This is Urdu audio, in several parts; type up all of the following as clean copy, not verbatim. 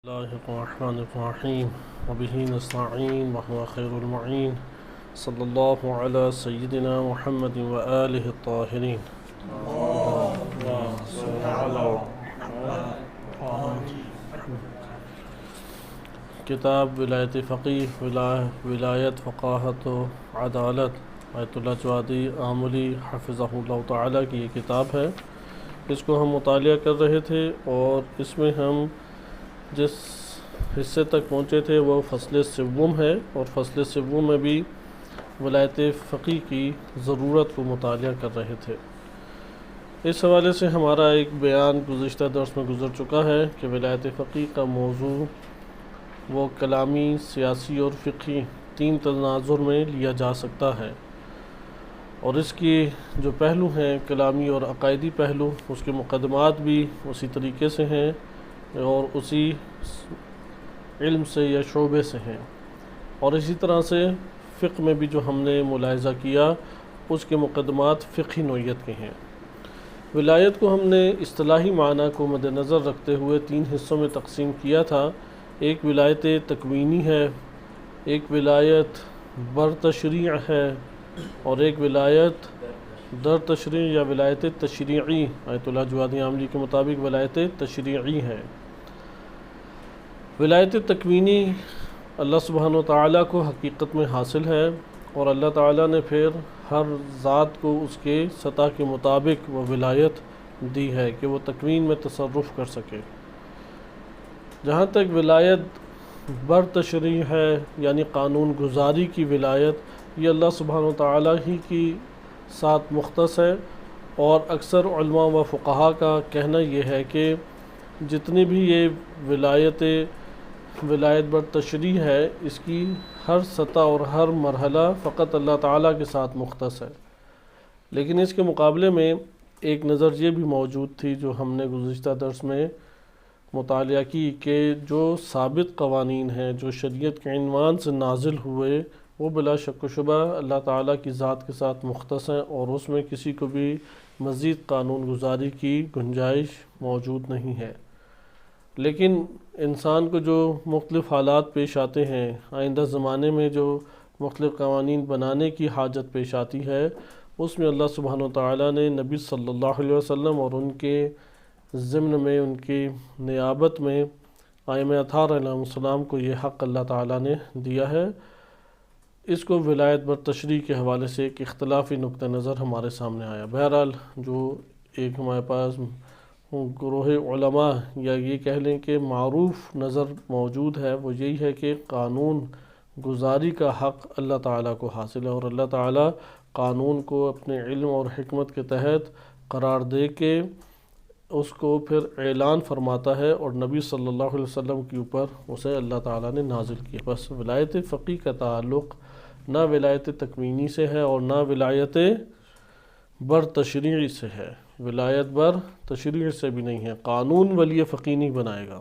الله الرحمن الرحيم وبه نستعين وهو خير المعين صلى الله على سيدنا محمد وآله الطاهرين. اللهم صل على کتاب ولایت فقیہ ولایت فقاہت و عدالت آیت اللہ جوادی آملی حفظہ اللہ تعالیٰ کی یہ کتاب ہے. اس کو ہم مطالعہ کر رہے تھے اور اس میں ہم جس حصے تک پہنچے تھے وہ فصل سوم ہے، اور فصل سوم میں بھی ولایت فقیہ کی ضرورت کو مطالعہ کر رہے تھے. اس حوالے سے ہمارا ایک بیان گزشتہ درس میں گزر چکا ہے کہ ولایت فقیہ کا موضوع وہ کلامی، سیاسی اور فقہی تین تناظر میں لیا جا سکتا ہے، اور اس کی جو پہلو ہیں کلامی اور عقائدی پہلو، اس کے مقدمات بھی اسی طریقے سے ہیں اور اسی علم سے یا شعبے سے ہیں، اور اسی طرح سے فقہ میں بھی جو ہم نے ملاحظہ کیا اس کے مقدمات فقہی نوعیت کے ہیں. ولایت کو ہم نے اصطلاحی معنی کو مد نظر رکھتے ہوئے تین حصوں میں تقسیم کیا تھا. ایک ولایت تکوینی ہے، ایک ولایت بر تشریع ہے، اور ایک ولایت در تشریع یا ولایت تشریعی آیت اللہ جوادی عاملی کے مطابق ولایت تشریعی ہے. ولایت تکوینی اللہ سبحانہ و تعالیٰ کو حقیقت میں حاصل ہے، اور اللہ تعالیٰ نے پھر ہر ذات کو اس کے سطح کے مطابق وہ ولایت دی ہے کہ وہ تکوین میں تصرف کر سکے. جہاں تک ولایت بر تشریع ہے یعنی قانون گزاری کی ولایت، یہ اللہ سبحانہ و تعالیٰ ہی کی ساتھ مختص ہے، اور اکثر علماء و فقہاء کا کہنا یہ ہے کہ جتنی بھی یہ ولایت بر تشریع ہے اس کی ہر سطح اور ہر مرحلہ فقط اللہ تعالیٰ کے ساتھ مختص ہے. لیکن اس کے مقابلے میں ایک نظر یہ بھی موجود تھی جو ہم نے گزشتہ درس میں مطالعہ کی کہ جو ثابت قوانین ہیں جو شریعت کے عنوان سے نازل ہوئے وہ بلا شک و شبہ اللہ تعالیٰ کی ذات کے ساتھ مختص ہیں، اور اس میں کسی کو بھی مزید قانون گزاری کی گنجائش موجود نہیں ہے. لیکن انسان کو جو مختلف حالات پیش آتے ہیں، آئندہ زمانے میں جو مختلف قوانین بنانے کی حاجت پیش آتی ہے، اس میں اللہ سبحانہ و تعالیٰ نے نبی صلی اللہ علیہ وسلم اور ان کے ضمن میں ان کی نیابت میں ائمہ اطہار علیہ السلام کو یہ حق اللہ تعالیٰ نے دیا ہے. اس کو ولایت بر تشریع کے حوالے سے ایک اختلافی نقطہ نظر ہمارے سامنے آیا. بہرحال جو ایک ہمارے پاس گروہ علماء یا یہ کہہ لیں کہ معروف نظر موجود ہے وہ یہی ہے کہ قانون گزاری کا حق اللہ تعالیٰ کو حاصل ہے، اور اللہ تعالیٰ قانون کو اپنے علم اور حکمت کے تحت قرار دے کے اس کو پھر اعلان فرماتا ہے، اور نبی صلی اللہ علیہ وسلم کے اوپر اسے اللہ تعالیٰ نے نازل کیا. بس ولایت فقیہ کا تعلق نہ ولایت تکوینی سے ہے اور نہ ولایت بر تشریع سے ہے، ولایت بر تشریع سے بھی نہیں ہے. قانون ولی فقیہ نہیں بنائے گا،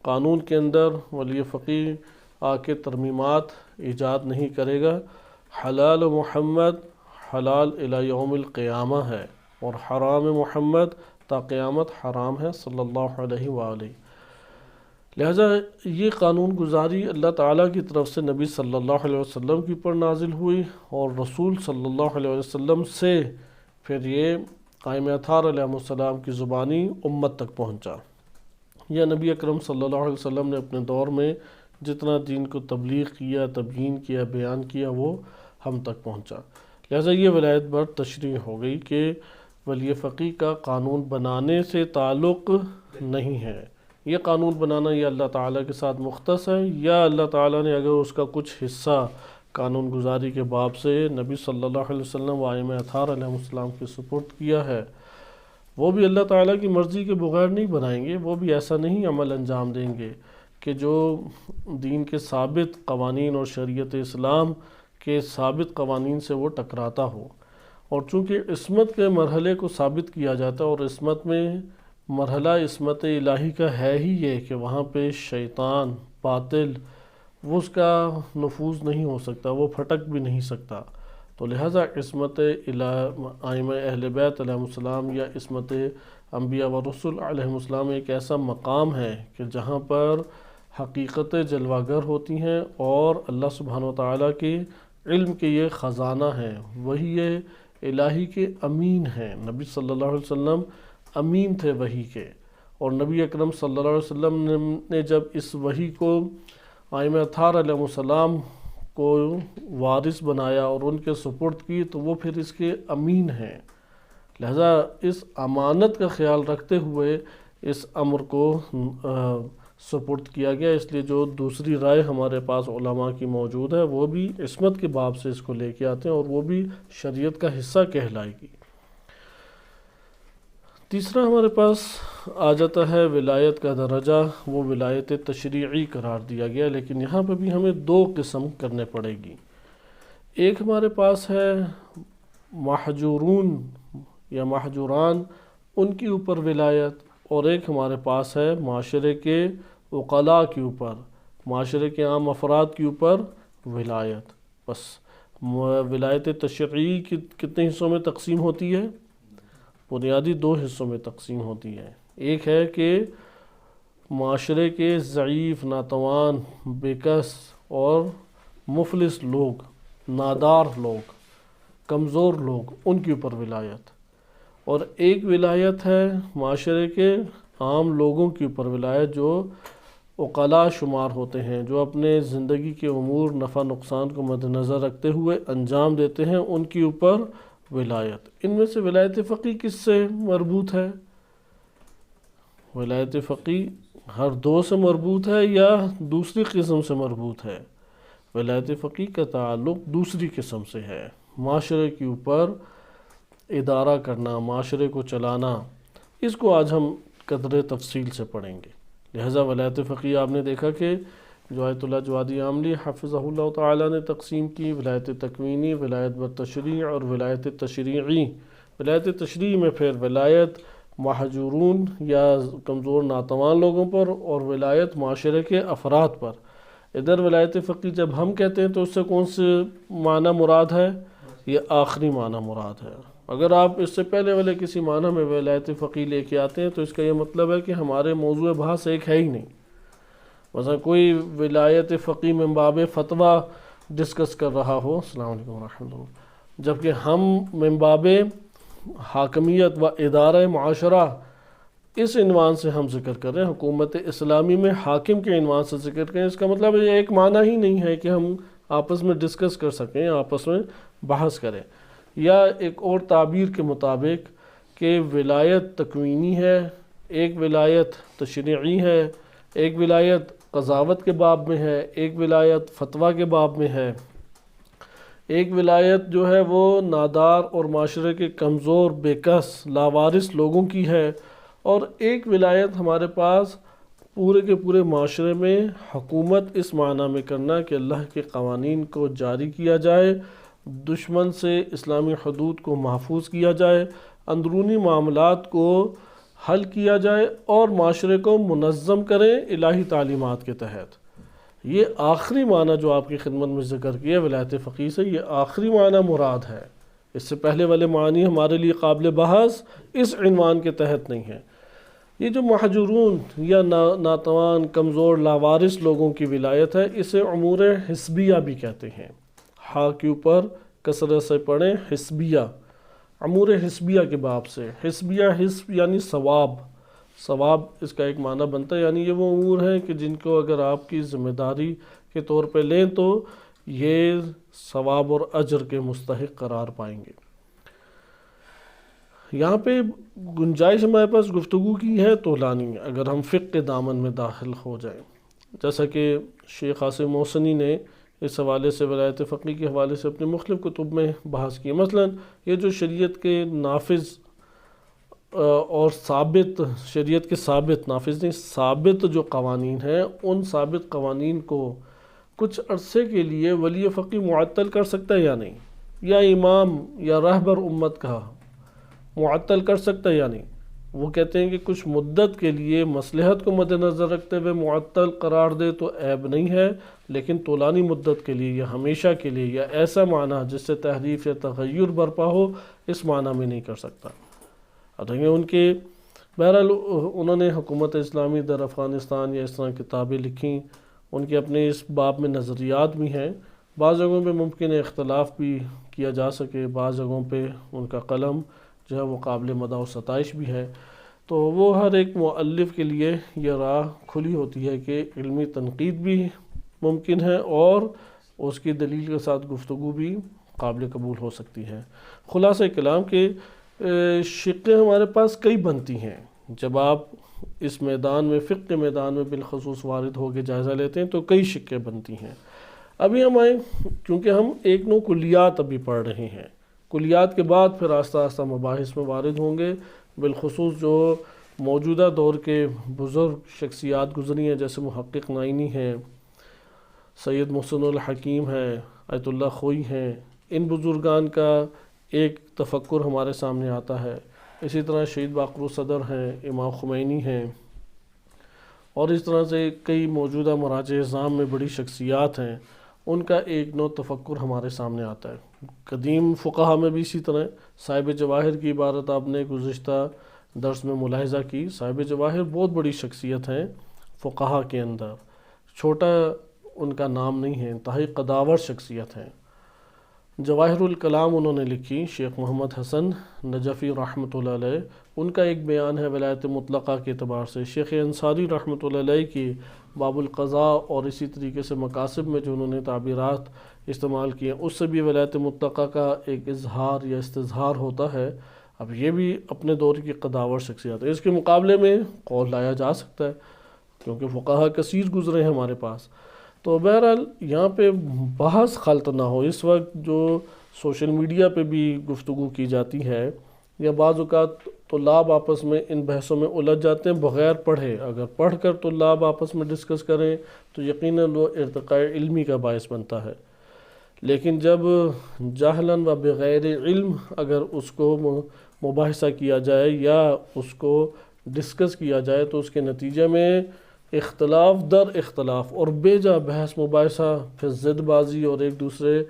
قانون کے اندر ولی فقیہ آ کے ترمیمات ایجاد نہیں کرے گا. حلال محمد حلال الی یوم القیامہ ہے، اور حرام محمد تا قیامت حرام ہے صلی اللہ علیہ وآلہ. لہذا یہ قانون گزاری اللہ تعالیٰ کی طرف سے نبی صلی اللہ علیہ وسلم کے اوپر نازل ہوئی، اور رسول صلی اللہ علیہ وسلم سے پھر یہ ائمہ اطہار علیہ السلام کی زبانی امت تک پہنچا. یا نبی اکرم صلی اللہ علیہ وسلم نے اپنے دور میں جتنا دین کو تبلیغ کیا، تبیین کیا، بیان کیا، وہ ہم تک پہنچا. لہذا یہ ولایت بر تشریع ہو گئی کہ ولی فقیہ کا قانون بنانے سے تعلق نہیں ہے. یہ قانون بنانا یہ اللہ تعالیٰ کے ساتھ مختص ہے، یا اللہ تعالیٰ نے اگر اس کا کچھ حصہ قانون گزاری کے باب سے نبی صلی اللہ علیہ وسلم و ائمہ اطہار علیہ السلام کے سپرد کیا ہے، وہ بھی اللہ تعالیٰ کی مرضی کے بغیر نہیں بنائیں گے. وہ بھی ایسا نہیں عمل انجام دیں گے کہ جو دین کے ثابت قوانین اور شریعت اسلام کے ثابت قوانین سے وہ ٹکراتا ہو. اور چونکہ عصمت کے مرحلے کو ثابت کیا جاتا ہے، اور عصمت میں مرحلہ عصمت الہی کا ہے ہی یہ کہ وہاں پہ شیطان باطل وہ اس کا نفوذ نہیں ہو سکتا، وہ پھٹک بھی نہیں سکتا. تو لہٰذا عصمت ائمہ اہل بیت علیہ السلام یا عصمت انبیاء و رسول علیہ السلام ایک ایسا مقام ہے کہ جہاں پر حقیقت جلوہ گر ہوتی ہیں اور اللہ سبحانہ و تعالیٰ کے علم کے یہ خزانہ ہیں، وہی الہی کے امین ہیں۔ نبی صلی اللہ علیہ وسلم امین تھے وحی کے، اور نبی اکرم صلی اللہ علیہ وسلم نے جب اس وحی کو ائمہ اطہار علیہ السلام کو وارث بنایا اور ان کے سپرد کی، تو وہ پھر اس کے امین ہیں۔ لہذا اس امانت کا خیال رکھتے ہوئے اس امر کو سپرد کیا گیا، اس لیے جو دوسری رائے ہمارے پاس علماء کی موجود ہے وہ بھی عصمت کے باب سے اس کو لے کے آتے ہیں، اور وہ بھی شریعت کا حصہ کہلائے گی۔ تیسرا ہمارے پاس آ جاتا ہے ولایت کا درجہ، وہ ولایت تشریعی قرار دیا گیا، لیکن یہاں پہ بھی ہمیں دو قسم کرنے پڑے گی۔ ایک ہمارے پاس ہے محجورون یا محجوران، ان کے اوپر ولایت، اور ایک ہمارے پاس ہے معاشرے کے عقلاء کے اوپر، معاشرے کے عام افراد کے اوپر ولایت۔ بس ولایت تشریعی کتنے حصوں میں تقسیم ہوتی ہے؟ بنیادی دو حصوں میں تقسیم ہوتی ہے۔ ایک ہے کہ معاشرے کے ضعیف، ناتوان، بےکس اور مفلس لوگ، نادار لوگ، کمزور لوگ، ان کے اوپر ولایت، اور ایک ولایت ہے معاشرے کے عام لوگوں کے اوپر ولایت جو عقلاء شمار ہوتے ہیں، جو اپنے زندگی کے امور نفع نقصان کو مد نظر رکھتے ہوئے انجام دیتے ہیں، ان کے اوپر ولایت۔ ان میں سے ولایت فقی کس سے مربوط ہے؟ ولایت فقی ہر دو سے مربوط ہے یا دوسری قسم سے مربوط ہے؟ ولایت فقی کا تعلق دوسری قسم سے ہے، معاشرے کے اوپر ادارہ کرنا، معاشرے کو چلانا۔ اس کو آج ہم قدر تفصیل سے پڑھیں گے۔ لہذا ولایت فقی آپ نے دیکھا کہ جو آیت اللہ جوادی عاملی حفظہ اللہ تعالیٰ نے تقسیم کی، ولایت تکوینی، ولایت بالتشریع اور ولایت تشریعی۔ ولایت تشریعی میں پھر ولایت محجورون یا کمزور ناتوان لوگوں پر، اور ولایت معاشرے کے افراد پر۔ ادھر ولایت فقی جب ہم کہتے ہیں تو اس سے کون سے معنی مراد ہے؟ یہ آخری معنی مراد ہے۔ اگر آپ اس سے پہلے والے کسی معنی میں ولایت فقی لے کے آتے ہیں تو اس کا یہ مطلب ہے کہ ہمارے موضوع بحث ایک ہے ہی نہیں۔ مثلا کوئی ولایت فقی من باب فتویٰ ڈسکس کر رہا ہو، السلام علیکم ورحمۃ اللہ، جبکہ ہم من باب حاکمیت و ادارہ معاشرہ اس عنوان سے ہم ذکر کر رہے ہیں، حکومت اسلامی میں حاکم کے عنوان سے ذکر کریں، اس کا مطلب یہ ایک معنی ہی نہیں ہے کہ ہم آپس میں ڈسکس کر سکیں، آپس میں بحث کریں۔ یا ایک اور تعبیر کے مطابق کہ ولایت تکوینی ہے، ایک ولایت تشریعی ہے، ایک ولایت قضاوت کے باب میں ہے، ایک ولایت فتویٰ کے باب میں ہے، ایک ولایت جو ہے وہ نادار اور معاشرے کے کمزور، بےکس، لاوارث لوگوں کی ہے، اور ایک ولایت ہمارے پاس پورے کے پورے معاشرے میں حکومت اس معنی میں کرنا کہ اللہ کے قوانین کو جاری کیا جائے، دشمن سے اسلامی حدود کو محفوظ کیا جائے، اندرونی معاملات کو حل کیا جائے اور معاشرے کو منظم کریں الہی تعلیمات کے تحت۔ یہ آخری معنی جو آپ کی خدمت میں ذکر کیا ولایت فقی سے، یہ آخری معنی مراد ہے۔ اس سے پہلے والے معنی ہمارے لیے قابل بحث اس عنوان کے تحت نہیں ہے۔ یہ جو محجورون یا ناتوان، کمزور، لاوارث لوگوں کی ولایت ہے، اسے امور حسبیہ بھی کہتے ہیں۔ ہاں کے اوپر کثرت سے پڑھیں، حسبیہ، امور حسبیہ کے باب سے۔ حسبیہ، حسب یعنی ثواب، ثواب اس کا ایک معنی بنتا ہے، یعنی یہ وہ امور ہیں کہ جن کو اگر آپ کی ذمہ داری کے طور پہ لیں تو یہ ثواب اور اجر کے مستحق قرار پائیں گے۔ یہاں پہ گنجائش ہمارے پاس گفتگو کی ہے طولانی، اگر ہم فقہ کے دامن میں داخل ہو جائیں، جیسا کہ شیخ عاصم محسنی نے اس حوالے سے ولایت فقی کے حوالے سے اپنے مختلف کتب میں بحث کی۔ مثلا یہ جو شریعت کے نافذ اور ثابت، شریعت کے ثابت، نافذ نہیں، ثابت جو قوانین ہیں، ان ثابت قوانین کو کچھ عرصے کے لیے ولی فقی معطل کر سکتا ہے یا نہیں، یا امام یا رہبر امت کا معطل کر سکتا ہے یا نہیں۔ وہ کہتے ہیں کہ کچھ مدت کے لیے مصلحت کو مد نظر رکھتے ہوئے معطل قرار دے تو عیب نہیں ہے، لیکن طولانی مدت کے لیے یا ہمیشہ کے لیے یا ایسا معنی جس سے تحریف یا تغیر برپا ہو، اس معنی میں نہیں کر سکتا۔ اب دیکھیں ان کے بہرحال انہوں نے حکومت اسلامی در افغانستان یا اس طرح کتابیں لکھیں، ان کے اپنے اس باب میں نظریات بھی ہیں، بعض جگہوں پہ ممکن ہے اختلاف بھی کیا جا سکے، بعض جگہوں پہ ان کا قلم جو ہے وہ قابل مدح و ستائش بھی ہے، تو وہ ہر ایک مؤلف کے لیے یہ راہ کھلی ہوتی ہے کہ علمی تنقید بھی ممکن ہے اور اس کی دلیل کے ساتھ گفتگو بھی قابل قبول ہو سکتی ہے۔ خلاصہ کلام کے شقیں ہمارے پاس کئی بنتی ہیں، جب آپ اس میدان میں فقہ کے میدان میں بالخصوص وارد ہو کے جائزہ لیتے ہیں تو کئی شقیں بنتی ہیں۔ ابھی ہم آئیں، کیونکہ ہم ایک نو کلیات ابھی پڑھ رہے ہیں، کلیات کے بعد پھر آہستہ آہستہ مباحث میں وارد ہوں گے، بالخصوص جو موجودہ دور کے بزرگ شخصیات گزری ہیں جیسے محقق نائینی ہیں، سید محسن الحکیم ہیں، آیت اللہ خوئی ہیں، ان بزرگان کا ایک تفکر ہمارے سامنے آتا ہے۔ اسی طرح شہید باقر صدر ہیں، امام خمینی ہیں، اور اس طرح سے کئی موجودہ مراجع اعظام میں بڑی شخصیات ہیں، ان کا ایک نو تفکر ہمارے سامنے آتا ہے۔ قدیم فقہا میں بھی اسی طرح صاحب جواہر کی عبارت آپ نے گزشتہ درس میں ملاحظہ کی، صاحب جواہر بہت بڑی شخصیت ہیں فقہا کے اندر، چھوٹا ان کا نام نہیں ہے، انتہائی قداور شخصیت ہیں۔ جواہر الکلام انہوں نے لکھی، شیخ محمد حسن نجفی رحمۃ اللہ علیہ، ان کا ایک بیان ہے ولایت مطلقہ کے اعتبار سے۔ شیخ انصاری رحمۃ اللہ علیہ کی باب القضاء اور اسی طریقے سے مقاصد میں جو انہوں نے تعبیرات استعمال کیے ہیں، اس سے بھی ولایت مطلقہ کا ایک اظہار یا استظہار ہوتا ہے۔ اب یہ بھی اپنے دور کی قداور شخصیت ہے، اس کے مقابلے میں قول لایا جا سکتا ہے کیونکہ فقہا کثیر گزرے ہیں ہمارے پاس۔ تو بہرحال یہاں پہ بحث خلط نہ ہو، اس وقت جو سوشل میڈیا پہ بھی گفتگو کی جاتی ہے یا بعض اوقات طلاب آپس میں ان بحثوں میں الجھ جاتے ہیں بغیر پڑھے، اگر پڑھ کر طلاب آپس میں ڈسکس کریں تو یقیناً وہ ارتقاء علمی کا باعث بنتا ہے، لیکن جب جاہلاً و بغیر علم اگر اس کو مباحثہ کیا جائے یا اس کو ڈسکس کیا جائے تو اس کے نتیجے میں اختلاف در اختلاف اور بے جا بحث مباحثہ، پھر ضد بازی اور ایک دوسرے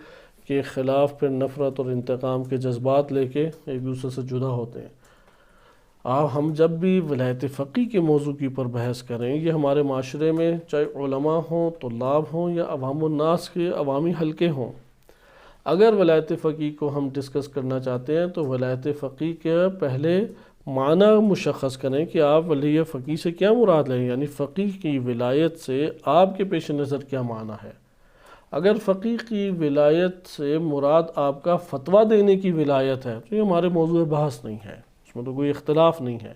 کے خلاف پھر نفرت اور انتقام کے جذبات لے کے ایک دوسرے سے جدا ہوتے ہیں۔ ہم جب بھی ولایت فقی کے موضوع کے اوپر بحث کریں، یہ ہمارے معاشرے میں چاہے علماء ہوں، طلاب ہوں یا عوام الناس کے عوامی حلقے ہوں، اگر ولایت فقی کو ہم ڈسکس کرنا چاہتے ہیں تو ولایت فقی کے پہلے معنی مشخص کریں کہ آپ ولی فقی سے کیا مراد لیں، یعنی فقی کی ولایت سے آپ کے پیش نظر کیا معنی ہے۔ اگر فقی کی ولایت سے مراد آپ کا فتویٰ دینے کی ولایت ہے تو یہ ہمارے موضوع بحث نہیں ہے، اس میں تو کوئی اختلاف نہیں ہے۔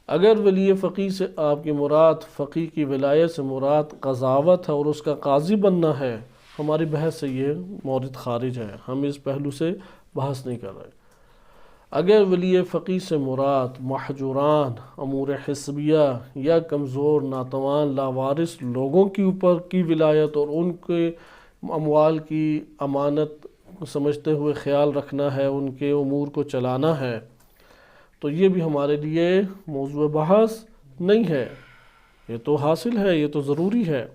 اگر ولی فقی سے آپ کی مراد، فقی کی ولایت سے مراد قضاوت ہے اور اس کا قاضی بننا ہے، ہماری بحث سے یہ مورد خارج ہے، ہم اس پہلو سے بحث نہیں کر رہے۔ اگر ولی فقی سے مراد محجوران، امور حسبیہ یا کمزور ناتوان لاوارث لوگوں کے اوپر کی ولایت اور ان کے اموال کی امانت سمجھتے ہوئے خیال رکھنا ہے، ان کے امور کو چلانا ہے، تو یہ بھی ہمارے لیے موضوع بحث نہیں ہے، یہ تو حاصل ہے، یہ تو ضروری ہے۔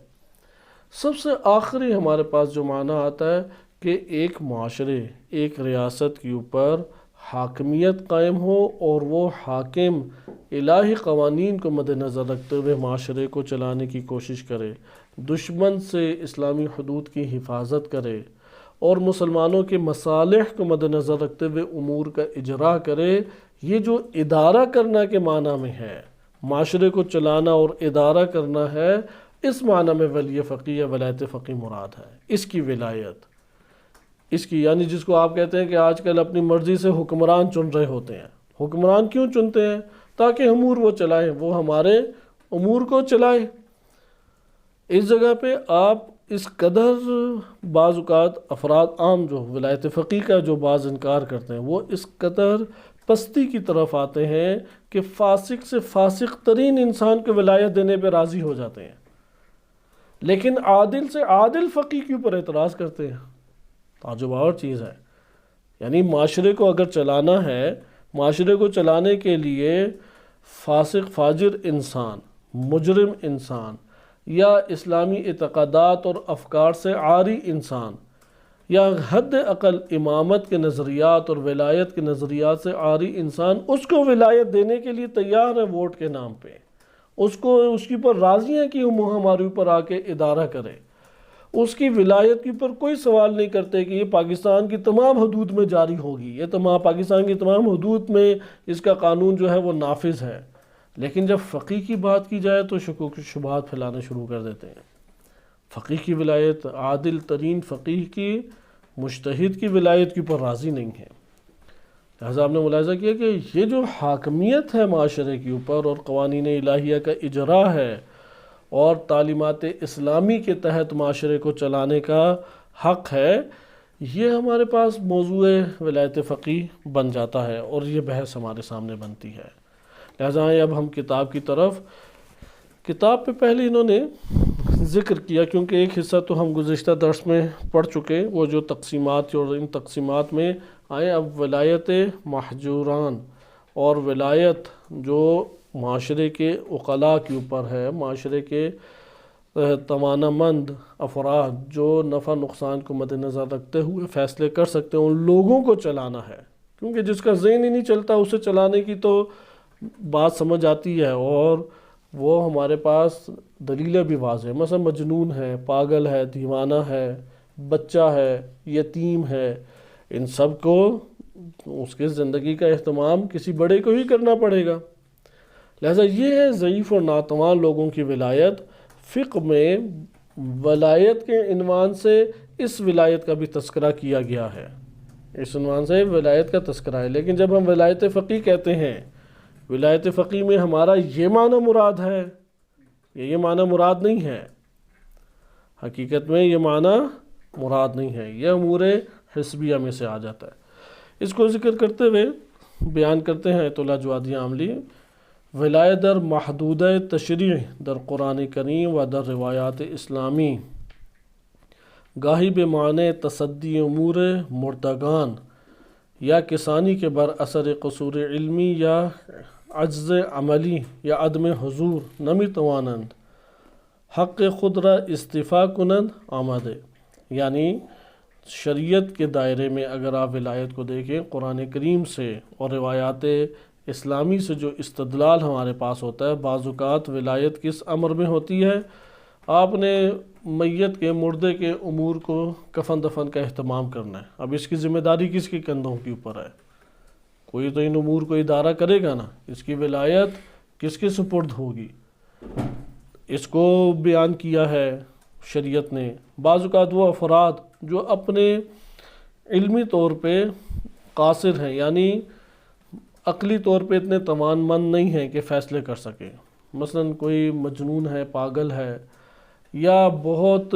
سب سے آخری ہمارے پاس جو معنی آتا ہے کہ ایک معاشرے، ایک ریاست کے اوپر حاکمیت قائم ہو اور وہ حاکم الہی قوانین کو مد نظر رکھتے ہوئے معاشرے کو چلانے کی کوشش کرے، دشمن سے اسلامی حدود کی حفاظت کرے اور مسلمانوں کے مصالح کو مد نظر رکھتے ہوئے امور کا اجرا کرے۔ یہ جو ادارہ کرنا کے معنی میں ہے، معاشرے کو چلانا اور ادارہ کرنا ہے، اس معنی میں ولی فقی یا ولایت فقی مراد ہے، اس کی ولایت، اس کی یعنی جس کو آپ کہتے ہیں کہ آج کل اپنی مرضی سے حکمران چن رہے ہوتے ہیں۔ حکمران کیوں چنتے ہیں؟ تاکہ امور وہ چلائیں، وہ ہمارے امور کو چلائیں۔ اس جگہ پہ آپ اس قدر بعض اوقات افراد عام جو ولایت فقی کا جو بعض انکار کرتے ہیں، وہ اس قدر پستی کی طرف آتے ہیں کہ فاسق سے فاسق ترین انسان کو ولایت دینے پہ راضی ہو جاتے ہیں، لیکن عادل سے عادل فقی کے اوپر اعتراض کرتے ہیں۔ تعجب اور چیز ہے، یعنی معاشرے کو اگر چلانا ہے، معاشرے کو چلانے کے لیے فاسق فاجر انسان، مجرم انسان یا اسلامی اعتقادات اور افکار سے عاری انسان یا حد اقل امامت کے نظریات اور ولایت کے نظریات سے عاری انسان اس کو ولایت دینے کے لیے تیار ہے ووٹ کے نام پہ، اس کی پر راضی ہیں کہ وہ ہمارے اوپر آ کے ادارہ کرے، اس کی ولایت کے اوپر کوئی سوال نہیں کرتے کہ یہ پاکستان کی تمام حدود میں جاری ہوگی، یہ پاکستان کی تمام حدود میں اس کا قانون جو ہے وہ نافذ ہے۔ لیکن جب فقیہ کی بات کی جائے تو شکوک و شبہات پھیلانے شروع کر دیتے ہیں۔ فقیہ کی ولایت، عادل ترین فقیہ کی، مجتہد کی ولایت کے اوپر راضی نہیں ہے۔ لہذا آپ نے ملاحظہ کیا کہ یہ جو حاکمیت ہے معاشرے کے اوپر اور قوانین الہیہ کا اجراء ہے اور تعلیمات اسلامی کے تحت معاشرے کو چلانے کا حق ہے، یہ ہمارے پاس موضوع ولایت فقیہ بن جاتا ہے اور یہ بحث ہمارے سامنے بنتی ہے۔ لہذا اب ہم کتاب پہ پہلے انہوں نے ذکر کیا، کیونکہ ایک حصہ تو ہم گزشتہ درس میں پڑھ چکے، وہ جو تقسیمات اور ان تقسیمات میں آئے۔ اب ولایت محجوران اور ولایت جو معاشرے کے عقلاء کے اوپر ہے، معاشرے کے توانا مند افراد جو نفع نقصان کو مد نظر رکھتے ہوئے فیصلے کر سکتے ہیں، ان لوگوں کو چلانا ہے، کیونکہ جس کا ذہن ہی نہیں چلتا اسے چلانے کی تو بات سمجھ آتی ہے، اور وہ ہمارے پاس دلیلیں بھی واضح ہیں۔ مثلا مجنون ہے، پاگل ہے، دیوانہ ہے، بچہ ہے، یتیم ہے، ان سب کو اس کے زندگی کا اہتمام کسی بڑے کو ہی کرنا پڑے گا۔ لہذا یہ ہے ضعیف اور ناتوان لوگوں کی ولایت۔ فقہ میں ولایت کے عنوان سے اس ولایت کا بھی تذکرہ کیا گیا ہے، اس عنوان سے ولایت کا تذکرہ ہے۔ لیکن جب ہم ولایت فقیہ کہتے ہیں، ولایت فقیہ میں ہمارا یہ معنی مراد ہے، یہ معنی مراد نہیں ہے، حقیقت میں یہ معنی مراد نہیں ہے، یہ امور حسبیہ میں سے آ جاتا ہے۔ اس کو ذکر کرتے ہوئے بیان کرتے ہیں آیت اللہ جوادی عاملی، ولایت در محدودہ تشریع در قرآن کریم و در روایات اسلامی، گاہی بے معنی تصدی امور مردگان یا کسانی کے بر اثر قصور علمی یا عجز عملی یا عدم حضور نمی توانند حق خود را استعفا کنند آمدے۔ یعنی شریعت کے دائرے میں اگر آپ ولایت کو دیکھیں، قرآن کریم سے اور روایات اسلامی سے جو استدلال ہمارے پاس ہوتا ہے، بعض اوقات ولایت کس امر میں ہوتی ہے؟ آپ نے میت کے، مردے کے امور کو، کفن دفن کا اہتمام کرنا ہے۔ اب اس کی ذمہ داری کس کے کندھوں کے اوپر ہے؟ کوئی تو ان امور کو ادارہ کرے گا نا، اس کی ولایت کس کے سپرد ہوگی؟ اس کو بیان کیا ہے شریعت نے۔ بعض اوقات وہ افراد جو اپنے علمی طور پہ قاصر ہیں، یعنی عقلی طور پہ اتنے توان مند نہیں ہیں کہ فیصلے کر سکیں، مثلا کوئی مجنون ہے، پاگل ہے، یا بہت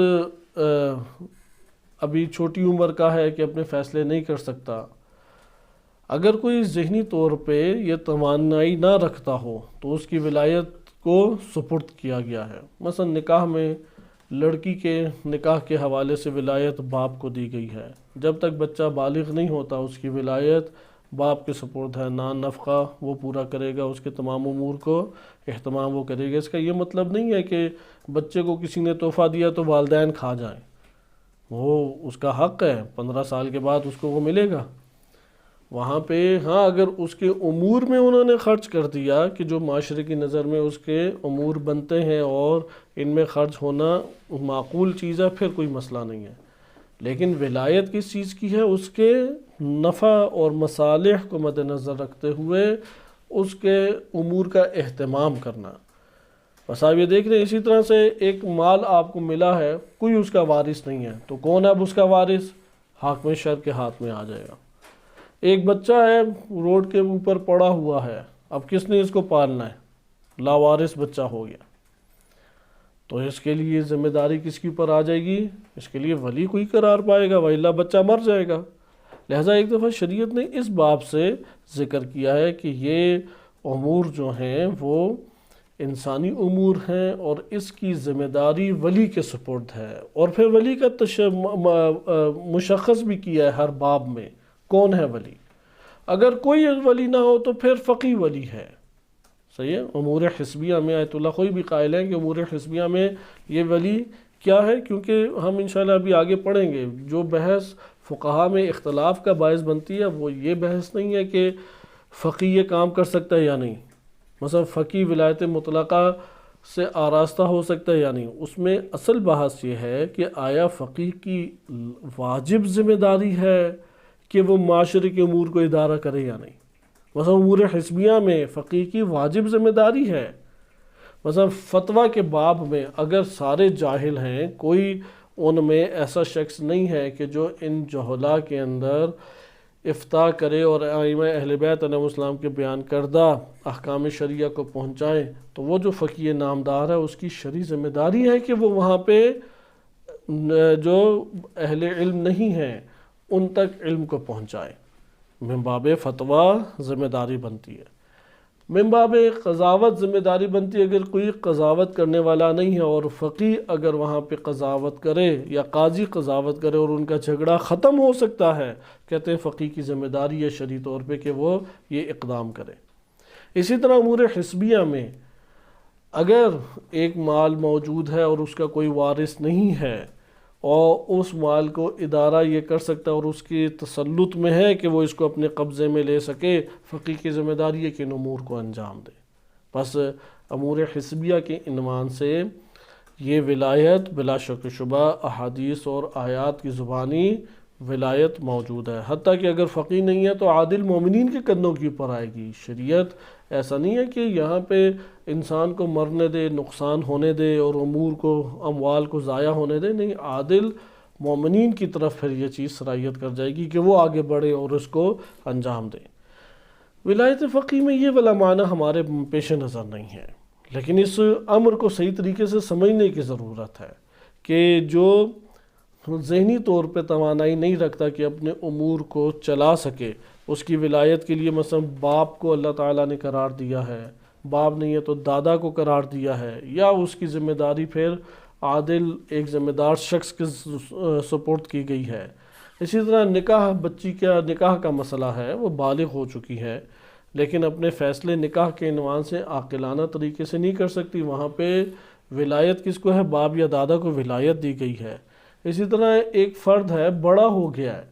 ابھی چھوٹی عمر کا ہے کہ اپنے فیصلے نہیں کر سکتا، اگر کوئی ذہنی طور پہ یہ توانائی نہ رکھتا ہو تو اس کی ولایت کو سپرد کیا گیا ہے۔ مثلا نکاح میں لڑکی کے نکاح کے حوالے سے ولایت باپ کو دی گئی ہے، جب تک بچہ بالغ نہیں ہوتا اس کی ولایت باپ کے سپرد ہے، نان نفقہ وہ پورا کرے گا، اس کے تمام امور کو اہتمام وہ کرے گا۔ اس کا یہ مطلب نہیں ہے کہ بچے کو کسی نے تحفہ دیا تو والدین کھا جائیں، وہ اس کا حق ہے، 15 سال کے بعد اس کو وہ ملے گا۔ وہاں پہ ہاں اگر اس کے امور میں انہوں نے خرچ کر دیا کہ جو معاشرے کی نظر میں اس کے امور بنتے ہیں اور ان میں خرچ ہونا معقول چیز ہے، پھر کوئی مسئلہ نہیں ہے۔ لیکن ولایت کس چیز کی ہے؟ اس کے نفع اور مصالح کو مد نظر رکھتے ہوئے اس کے امور کا اہتمام کرنا۔ بس آپ یہ دیکھ رہے ہیں، اسی طرح سے ایک مال آپ کو ملا ہے، کوئی اس کا وارث نہیں ہے، تو کون ہے اب اس کا وارث؟ حاکم شرع کے ہاتھ میں آ جائے گا۔ ایک بچہ ہے روڈ کے اوپر پڑا ہوا ہے، اب کس نے اس کو پالنا ہے؟ لاوارث بچہ ہو گیا، تو اس کے لیے ذمہ داری کس کے اوپر آ جائے گی؟ اس کے لیے ولی کوئی قرار پائے گا، وإلا بچہ مر جائے گا۔ لہٰذا ایک دفعہ شریعت نے اس باب سے ذکر کیا ہے کہ یہ امور جو ہیں وہ انسانی امور ہیں اور اس کی ذمہ داری ولی کے سپرد ہے، اور پھر ولی کا مشخص بھی کیا ہے ہر باب میں کون ہے ولی۔ اگر کوئی ولی نہ ہو تو پھر فقی ولی ہے۔ صحیح ہے؟ امور حسبیہ میں آیت اللہ خوئی بھی قائل ہیں کہ امور حسبیہ میں یہ ولی کیا ہے؟ کیونکہ ہم انشاءاللہ ابھی آگے پڑھیں گے، جو بحث فقہا میں اختلاف کا باعث بنتی ہے وہ یہ بحث نہیں ہے کہ فقی یہ کام کر سکتا ہے یا نہیں، مثلا فقی ولایت مطلقہ سے آراستہ ہو سکتا ہے یا نہیں، اس میں اصل بحث یہ ہے کہ آیا فقی کی واجب ذمہ داری ہے کہ وہ معاشرے کے امور کو ادارہ کرے یا نہیں۔ مثلا امور حسبیہ میں فقی کی واجب ذمہ داری ہے، مثلا فتویٰ کے باب میں اگر سارے جاہل ہیں، کوئی ان میں ایسا شخص نہیں ہے کہ جو ان جہلاء کے اندر افتاء کرے اور ائمہ اہل بیت علیہ السلام کے بیان کردہ احکام شریعہ کو پہنچائیں، تو وہ جو فقیہ نامدار ہے اس کی شرعی ذمہ داری ہے کہ وہ وہاں پہ جو اہل علم نہیں ہیں ان تک علم کو پہنچائے۔ من باب فتویٰ ذمہ داری بنتی ہے، من باب قضاوت ذمہ داری بنتی ہے اگر کوئی قضاوت کرنے والا نہیں ہے، اور فقی اگر وہاں پہ قضاوت کرے یا قاضی قضاوت کرے اور ان کا جھگڑا ختم ہو سکتا ہے، کہتے ہیں فقی کی ذمہ داری ہے شرعی طور پہ کہ وہ یہ اقدام کرے۔ اسی طرح امور حسبیہ میں اگر ایک مال موجود ہے اور اس کا کوئی وارث نہیں ہے اور اس مال کو ادارہ یہ کر سکتا ہے اور اس کی تسلط میں ہے کہ وہ اس کو اپنے قبضے میں لے سکے، فقی کی ذمہ داری ہے کہ ان امور کو انجام دے۔ بس امور حسبیہ کے عنوان سے یہ ولایت بلا شک و شبہ احادیث اور آیات کی زبانی ولایت موجود ہے، حتیٰ کہ اگر فقی نہیں ہے تو عادل مومنین کے کندھوں کے اوپر آئے گی۔ شریعت ایسا نہیں ہے کہ یہاں پہ انسان کو مرنے دے، نقصان ہونے دے اور امور کو، اموال کو ضائع ہونے دے، نہیں، عادل مومنین کی طرف پھر یہ چیز سرایت کر جائے گی کہ وہ آگے بڑھے اور اس کو انجام دیں۔ ولایت فقی میں یہ والا معنی ہمارے پیش نظر نہیں ہے، لیکن اس امر کو صحیح طریقے سے سمجھنے کی ضرورت ہے کہ جو ذہنی طور پہ توانائی نہیں رکھتا کہ اپنے امور کو چلا سکے، اس کی ولایت کے لیے مثلا باپ کو اللہ تعالیٰ نے قرار دیا ہے، باپ نہیں ہے تو دادا کو قرار دیا ہے، یا اس کی ذمہ داری پھر عادل ایک ذمہ دار شخص کے سپرد کی گئی ہے۔ اسی طرح نکاح، بچی کا نکاح کا مسئلہ ہے، وہ بالغ ہو چکی ہے لیکن اپنے فیصلے نکاح کے عنوان سے عاقلانہ طریقے سے نہیں کر سکتی، وہاں پہ ولایت کس کو ہے؟ باپ یا دادا کو ولایت دی گئی ہے۔ اسی طرح ایک فرد ہے، بڑا ہو گیا ہے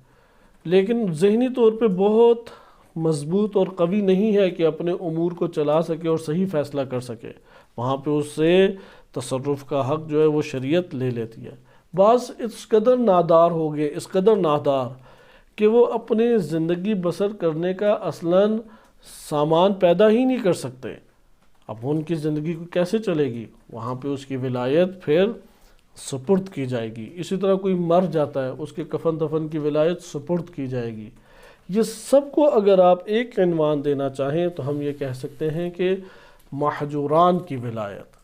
لیکن ذہنی طور پہ بہت مضبوط اور قوی نہیں ہے کہ اپنے امور کو چلا سکے اور صحیح فیصلہ کر سکے، وہاں پہ اس سے تصرف کا حق جو ہے وہ شریعت لے لیتی ہے۔ بعض اس قدر نادار ہو گئے، اس قدر نادار کہ وہ اپنی زندگی بسر کرنے کا اصلاً سامان پیدا ہی نہیں کر سکتے، اب ان کی زندگی کو کیسے چلے گی؟ وہاں پہ اس کی ولایت پھر سپرد کی جائے گی۔ اسی طرح کوئی مر جاتا ہے، اس کے کفن دفن کی ولایت سپرد کی جائے گی۔ یہ سب کو اگر آپ ایک عنوان دینا چاہیں تو ہم یہ کہہ سکتے ہیں کہ محجوران کی ولایت،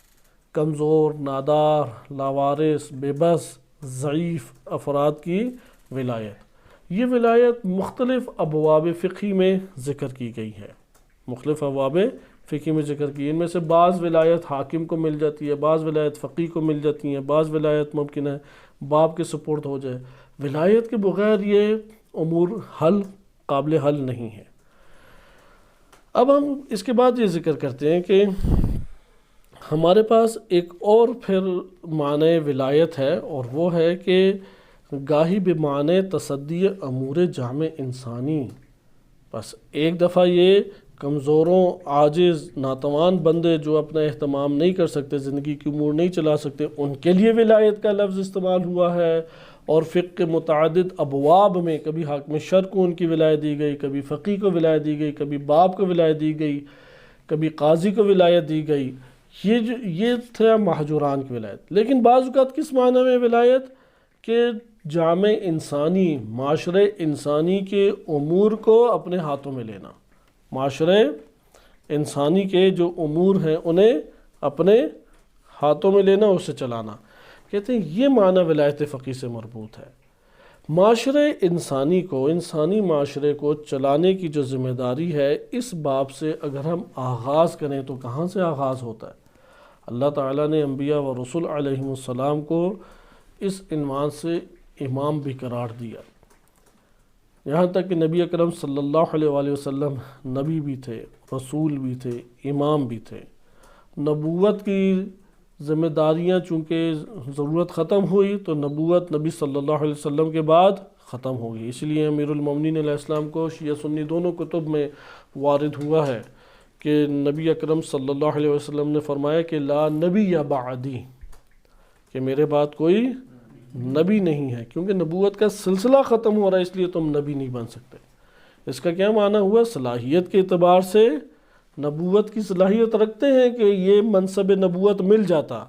کمزور، نادار، لاوارث، بے بس، ضعیف افراد کی ولایت، یہ ولایت مختلف ابواب فقہی میں ذکر کی گئی ہے، مختلف ابواب فقہی میں ذکر کی۔ ان میں سے بعض ولایت حاکم کو مل جاتی ہے، بعض ولایت فقیہ کو مل جاتی ہیں، بعض ولایت ممکن ہے باپ کے سپرد ہو جائے۔ ولایت کے بغیر یہ امور قابل حل نہیں ہے۔ اب ہم اس کے بعد یہ ذکر کرتے ہیں کہ ہمارے پاس ایک اور پھر معنی ولایت ہے، اور وہ ہے کہ گاہی بمعنی تصدی امور جامع انسانی، بس ایک دفعہ یہ کمزوروں، عاجز، ناتوان بندے جو اپنا اہتمام نہیں کر سکتے، زندگی کی امور نہیں چلا سکتے، ان کے لیے ولایت کا لفظ استعمال ہوا ہے، اور فقہ کے متعدد ابواب میں کبھی حاکم شرع کو ان کی ولایت دی گئی، کبھی فقیہ کو ولایت دی گئی، کبھی باپ کو ولایت دی گئی، کبھی قاضی کو ولایت دی گئی۔ یہ تھا محجوران کی ولایت۔ لیکن بعض اوقات کس معنی میں ولایت؟ کہ جامع انسانی، معاشرے انسانی کے امور کو اپنے ہاتھوں میں لینا، معاشرے انسانی کے جو امور ہیں انہیں اپنے ہاتھوں میں لینا، اسے چلانا، کہتے ہیں یہ معنی ولایت فقیہ سے مربوط ہے۔ معاشرے انسانی کو، انسانی معاشرے کو چلانے کی جو ذمہ داری ہے، اس باب سے اگر ہم آغاز کریں تو کہاں سے آغاز ہوتا ہے؟ اللہ تعالیٰ نے انبیاء و رسول علیہم السلام کو اس عنوان سے امام بھی قرار دیا، یہاں تک کہ نبی اکرم صلی اللہ علیہ وآلہ وسلم نبی بھی تھے، رسول بھی تھے، امام بھی تھے۔ نبوت کی ذمہ داریاں چونکہ ضرورت ختم ہوئی تو نبوت نبی صلی اللہ علیہ وسلم کے بعد ختم ہوگی. اس لیے امیر المومنین علیہ السلام کو شیعہ سنی دونوں کتب میں وارد ہوا ہے کہ نبی اکرم صلی اللہ علیہ وسلم نے فرمایا کہ لا نبی یا بعدی، کہ میرے بعد کوئی نبی نہیں ہے، کیونکہ نبوت کا سلسلہ ختم ہو رہا ہے، اس لیے تم نبی نہیں بن سکتے. اس کا کیا معنی ہوا؟ صلاحیت کے اعتبار سے نبوت کی صلاحیت رکھتے ہیں کہ یہ منصب نبوت مل جاتا،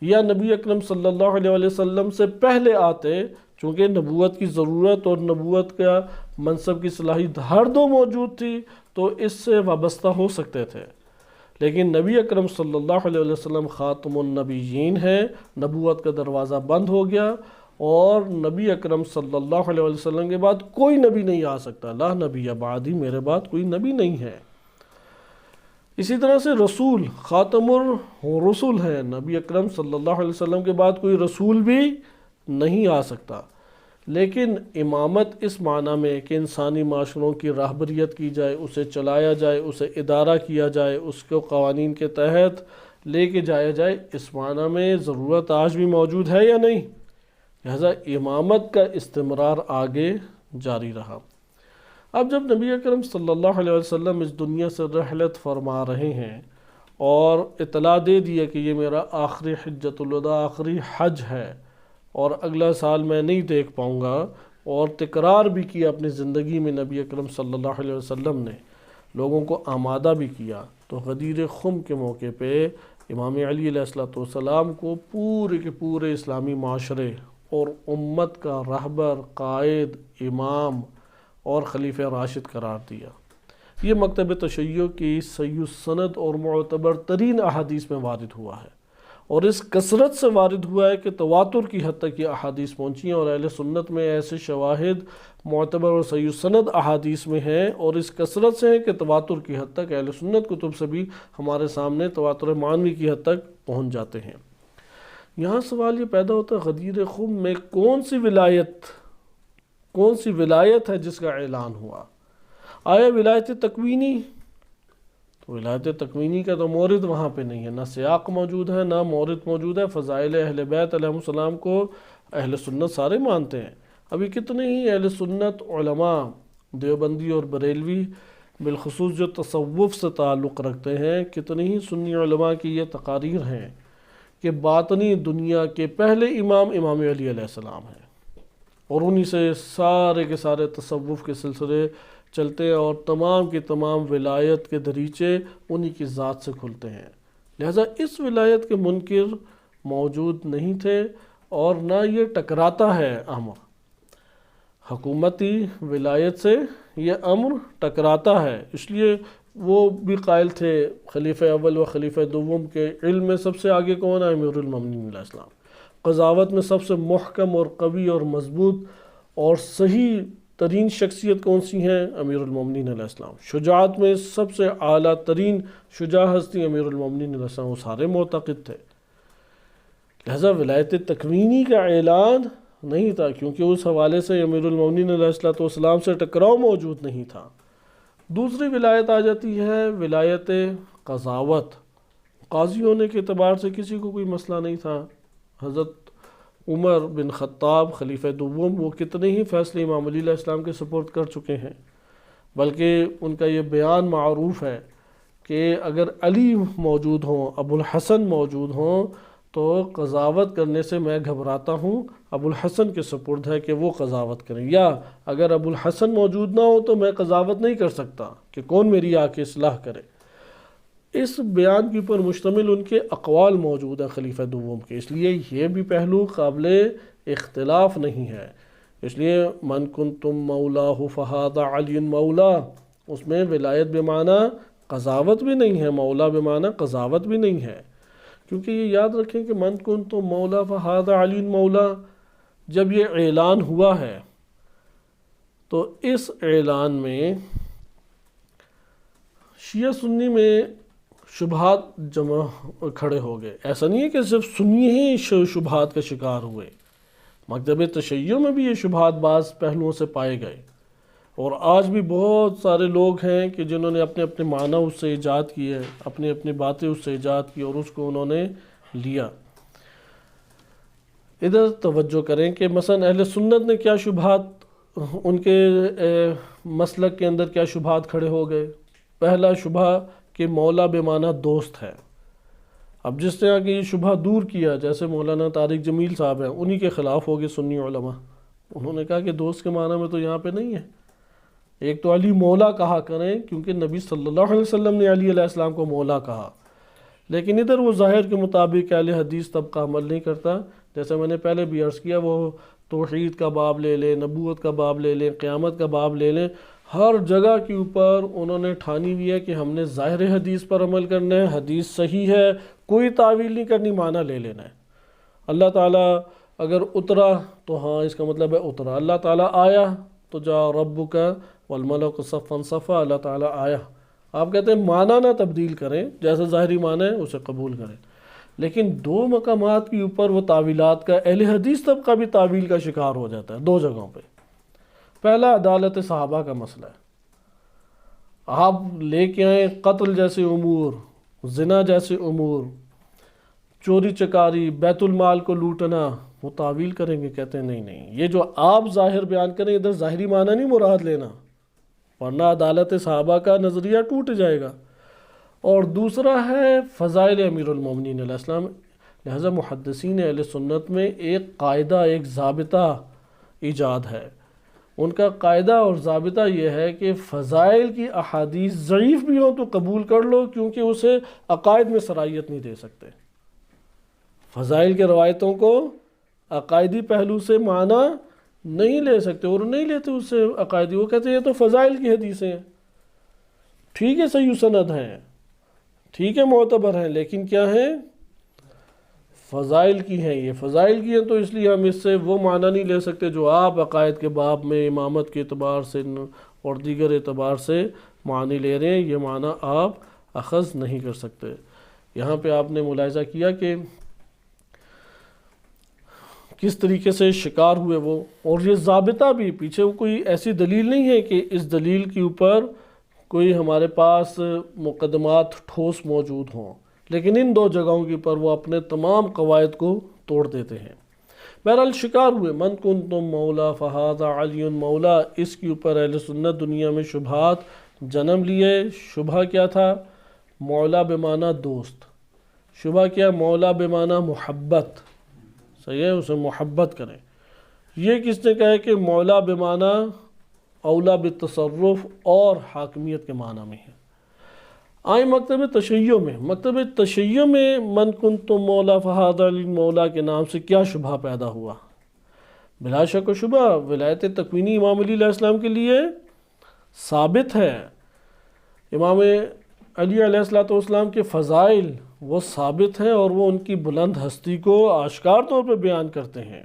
یا نبی اکرم صلی اللہ علیہ وسلم سے پہلے آتے، چونکہ نبوت کی ضرورت اور نبوت کا منصب کی صلاحیت ہر دو موجود تھی تو اس سے وابستہ ہو سکتے تھے. لیکن نبی اکرم صلی اللہ علیہ وسلم خاتم النبیین ہے، نبوت کا دروازہ بند ہو گیا، اور نبی اکرم صلی اللہ علیہ وسلم کے بعد کوئی نبی نہیں آ سکتا. لا نبی بعدی، میرے بعد کوئی نبی نہیں ہے. اسی طرح سے رسول خاتم الرسل ہے، نبی اکرم صلی اللہ علیہ وسلم کے بعد کوئی رسول بھی نہیں آ سکتا. لیکن امامت اس معنی میں کہ انسانی معاشروں کی راہبریت کی جائے، اسے چلایا جائے، اسے ادارہ کیا جائے، اس کو قوانین کے تحت لے کے جایا جائے، اس معنی میں ضرورت آج بھی موجود ہے یا نہیں؟ لہذا امامت کا استمرار آگے جاری رہا. اب جب نبی اکرم صلی اللہ علیہ وسلم اس دنیا سے رحلت فرما رہے ہیں اور اطلاع دے دیا کہ یہ میرا آخری حجۃ الوداع، آخری حج ہے اور اگلا سال میں نہیں دیکھ پاؤں گا، اور تکرار بھی کیا اپنی زندگی میں نبی اکرم صلی اللہ علیہ وسلم نے، لوگوں کو آمادہ بھی کیا، تو غدیر خم کے موقع پہ امام علی علیہ السلام کو پورے کے پورے اسلامی معاشرے اور امت کا رہبر، قائد، امام اور خلیفہ راشد قرار دیا. یہ مکتب تشیع کی صحیح السند اور معتبر ترین احادیث میں وارد ہوا ہے، اور اس کثرت سے وارد ہوا ہے کہ تواتر کی حد تک یہ احادیث پہنچی ہیں، اور اہل سنت میں ایسے شواہد معتبر اور صحیح السند احادیث میں ہیں، اور اس کثرت سے ہے کہ تواتر کی حد تک اہل سنت کتب سے بھی ہمارے سامنے تواتر معنوی کی حد تک پہنچ جاتے ہیں. یہاں سوال یہ پیدا ہوتا ہے غدیر خم میں کون سی ولایت ہے جس کا اعلان ہوا؟ آیا ولایت تکوینی؟ تو ولایت تکوینی کا تو مورد وہاں پہ نہیں ہے، نہ سیاق موجود ہے، نہ مورد موجود ہے. فضائل اہل بیت علیہ السلام کو اہل سنت سارے مانتے ہیں. ابھی کتنے ہی اہل سنت علماء دیوبندی اور بریلوی بالخصوص جو تصوف سے تعلق رکھتے ہیں، کتنے ہی سنی علماء کی یہ تقاریر ہیں کہ باطنی دنیا کے پہلے امام علی علیہ السلام ہیں، اور انہی سے سارے کے سارے تصوف کے سلسلے چلتے ہیں، اور تمام کی تمام ولایت کے دریچے انہی کی ذات سے کھلتے ہیں. لہذا اس ولایت کے منکر موجود نہیں تھے، اور نہ یہ ٹکراتا ہے امر حکومتی ولایت سے، یہ امر ٹکراتا ہے. اس لیے وہ بھی قائل تھے خلیفہ اول و خلیفہ دوم کے علم میں سب سے آگے کون ہے؟ امیر المومنین علیہ السلام. قضاوت میں سب سے محکم اور قوی اور مضبوط اور صحیح ترین شخصیت کون سی ہیں؟ امیر المومنین علیہ السلام. شجاعت میں سب سے اعلیٰ ترین شجاع ہستی امیر المومنین علیہ السلام، وہ سارے معتقد تھے. لہذا ولایت تکوینی کا اعلان نہیں تھا، کیونکہ اس حوالے سے امیر المومنین علیہ السلام سے ٹکراؤ موجود نہیں تھا. دوسری ولایت آ جاتی ہے ولایت قضاوت. قاضی ہونے کے اعتبار سے کسی کو کوئی مسئلہ نہیں تھا. حضرت عمر بن خطاب خلیفہ دوم، وہ کتنے ہی فیصلے امام علی علیہ السلام کے سپورٹ کر چکے ہیں، بلکہ ان کا یہ بیان معروف ہے کہ اگر علی موجود ہوں، ابو الحسن موجود ہوں، تو قضاوت کرنے سے میں گھبراتا ہوں، ابو الحسن کے سپرد ہے کہ وہ قضاوت کریں، یا اگر ابو الحسن موجود نہ ہو تو میں قضاوت نہیں کر سکتا کہ کون میری آ کے اصلاح کرے. اس بیان کے اوپر مشتمل ان کے اقوال موجود ہیں خلیفہ دوم کے، اس لیے یہ بھی پہلو قابل اختلاف نہیں ہے. اس لیے من کنتم مولاہ فہذا علی مولا، اس میں ولایت بمعنی قضاوت بھی نہیں ہے، مولا بمعنی قضاوت بھی نہیں ہے. کیونکہ یہ یاد رکھیں کہ من کنتم مولا فہذا علی مولا، جب یہ اعلان ہوا ہے تو اس اعلان میں شیعہ سنی میں شبہات جمع کھڑے ہو گئے. ایسا نہیں ہے کہ صرف سنی ہی شبہات کا شکار ہوئے، مکتب تشیع میں بھی یہ شبہات بعض پہلوؤں سے پائے گئے، اور آج بھی بہت سارے لوگ ہیں کہ جنہوں نے اپنے اپنے معنی اس سے ایجاد کیے، اپنی اپنی باتیں اس سے ایجاد کی، اور اس کو انہوں نے لیا۔ ادھر توجہ کریں کہ مثلا اہل سنت نے کیا شبہات، ان کے مسلک کے اندر کیا شبہات کھڑے ہو گئے۔ پہلا شبہ کہ مولا بے معنی دوست ہے۔ اب جس نے آگے یہ شبہ دور کیا، جیسے مولانا طارق جمیل صاحب ہیں، انہی کے خلاف ہو گئے سنی علماء۔ انہوں نے کہا کہ دوست کے معنی میں تو یہاں پہ نہیں ہے، ایک تو علی مولا کہا کریں کیونکہ نبی صلی اللہ علیہ وسلم نے علی علیہ السلام کو مولا کہا، لیکن ادھر وہ ظاہر کے مطابق اہل حدیث طبقہ عمل نہیں کرتا۔ جیسے میں نے پہلے بھی عرض کیا، وہ توحید کا باب لے لیں، نبوت کا باب لے لیں، قیامت کا باب لے لیں، ہر جگہ کے اوپر انہوں نے ٹھانی ہوئی ہے کہ ہم نے ظاہر حدیث پر عمل کرنا ہے، حدیث صحیح ہے، کوئی تعویل نہیں کرنی، معنی لے لینا ہے۔ اللہ تعالیٰ اگر اترا تو ہاں اس کا مطلب ہے اترا، اللہ تعالیٰ آیا تو جا ربک والملک صفا صفا، اللہ تعالیٰ آیا۔ آپ کہتے ہیں معنی نہ تبدیل کریں، جیسے ظاہری معنی ہے اسے قبول کریں، لیکن دو مقامات کے اوپر وہ تعویلات کا اہل حدیث طبقہ بھی تعویل کا شکار ہو جاتا ہے دو جگہوں پہ۔ پہلا عدالت صحابہ کا مسئلہ ہے، آپ لے کے آئیں قتل جیسے امور، زنا جیسے امور، چوری چکاری، بیت المال کو لوٹنا، وہ تعویل کریں گے، کہتے ہیں نہیں یہ جو آپ ظاہر بیان کریں ادھر ظاہری معنی نہیں مراد لینا، ورنہ عدالت صحابہ کا نظریہ ٹوٹ جائے گا۔ اور دوسرا ہے فضائل امیر المومنین علیہ السلام۔ لہذا محدثین اہل سنت میں ایک قاعدہ، ایک ضابطہ ایجاد ہے۔ ان کا قاعدہ اور ضابطہ یہ ہے کہ فضائل کی احادیث ضعیف بھی ہوں تو قبول کر لو، کیونکہ اسے عقائد میں صلاحیت نہیں دے سکتے۔ فضائل کے روایتوں کو عقائدی پہلو سے معنی نہیں لے سکتے، اور نہیں لیتے اس سے عقائدی، وہ کہتے ہیں یہ تو فضائل کی حدیثیں ہیں، ٹھیک ہے صحیح سند ہیں، ٹھیک ہے معتبر ہیں، لیکن کیا ہیں؟ فضائل کی ہیں۔ یہ فضائل کی ہیں تو اس لیے ہم اس سے وہ معنی نہیں لے سکتے جو آپ عقائد کے باب میں امامت کے اعتبار سے اور دیگر اعتبار سے معنی لے رہے ہیں، یہ معنی آپ اخذ نہیں کر سکتے۔ یہاں پہ آپ نے ملاحظہ کیا کہ کس طریقے سے شکار ہوئے وہ، اور یہ ضابطہ بھی پیچھے کوئی ایسی دلیل نہیں ہے کہ اس دلیل کے اوپر کوئی ہمارے پاس مقدمات ٹھوس موجود ہوں، لیکن ان دو جگہوں کے اوپر وہ اپنے تمام قواعد کو توڑ دیتے ہیں۔ بہرحال شکار ہوئے، من کنتم مولا فہذا علی مولا، اس کے اوپر اہل سنت دنیا میں شبہات جنم لیے۔ شبہ کیا تھا؟ مولا بمعنی دوست۔ شبہ کیا؟ مولا بمعنی محبت، صحیح ہے، اسے محبت کریں۔ یہ کس نے کہا ہے کہ مولا بمعنی اولا بالتصرف اور حاکمیت کے معنی میں ہے؟ آئیں مکتب تشیع میں، مکتب تشیع میں من کنتم مولا فہذا علی مولا کے نام سے کیا شبہ پیدا ہوا؟ بلا شک و شبہ ولایت تکوینی امام علی علیہ السلام کے لیے ثابت ہے۔ امام علی علیہ السلام کے فضائل وہ ثابت ہیں، اور وہ ان کی بلند ہستی کو آشکار طور پہ بیان کرتے ہیں،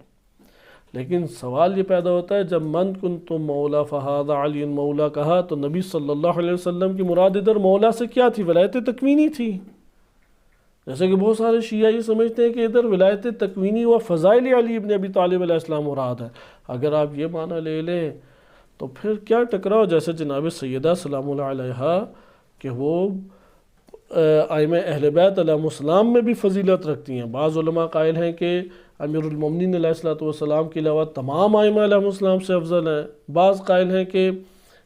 لیکن سوال یہ پیدا ہوتا ہے جب من کنتم مولا فہذا علی مولا کہا تو نبی صلی اللہ علیہ وسلم کی مراد ادھر مولا سے کیا تھی؟ ولایت تکوینی تھی۔ جیسے کہ بہت سارے شیعہ یہ سمجھتے ہیں کہ ادھر ولایت تکوینی و فضائل علی ابن ابی طالب علیہ السلام مراد ہے۔ اگر آپ یہ معنی لے لیں تو پھر کیا ٹکراؤ، جیسے جناب سیدہ سلام اللہ علیہا کہ وہ ائمہ اہل بیت علیہ السلام میں بھی فضیلت رکھتی ہیں۔ بعض علماء قائل ہیں کہ امیر المومنین علیہ السلام کے علاوہ تمام ائمہ علیہ السلام سے افضل ہیں۔ بعض قائل ہیں کہ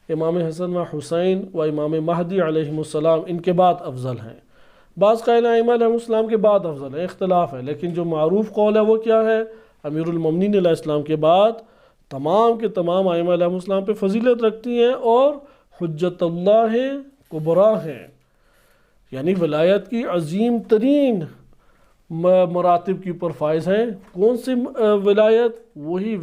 امام حسن و حسین و امام مہدی علیہ السلام ان کے بعد افضل ہیں۔ بعض قائل ہیں ائمہ علیہ السلام کے بعد افضل ہیں، اختلاف ہے، لیکن جو معروف قول ہے وہ کیا ہے؟ امیر المومنین علیہ السلام کے بعد تمام کے تمام ائمہ علیہ السلام پہ فضیلت رکھتی ہیں اور حجت اللہ کبریٰ ہیں، یعنی ولایت کی عظیم ترین مراتب کی اوپر فائز ہیں۔ کون سی ولایت؟ وہی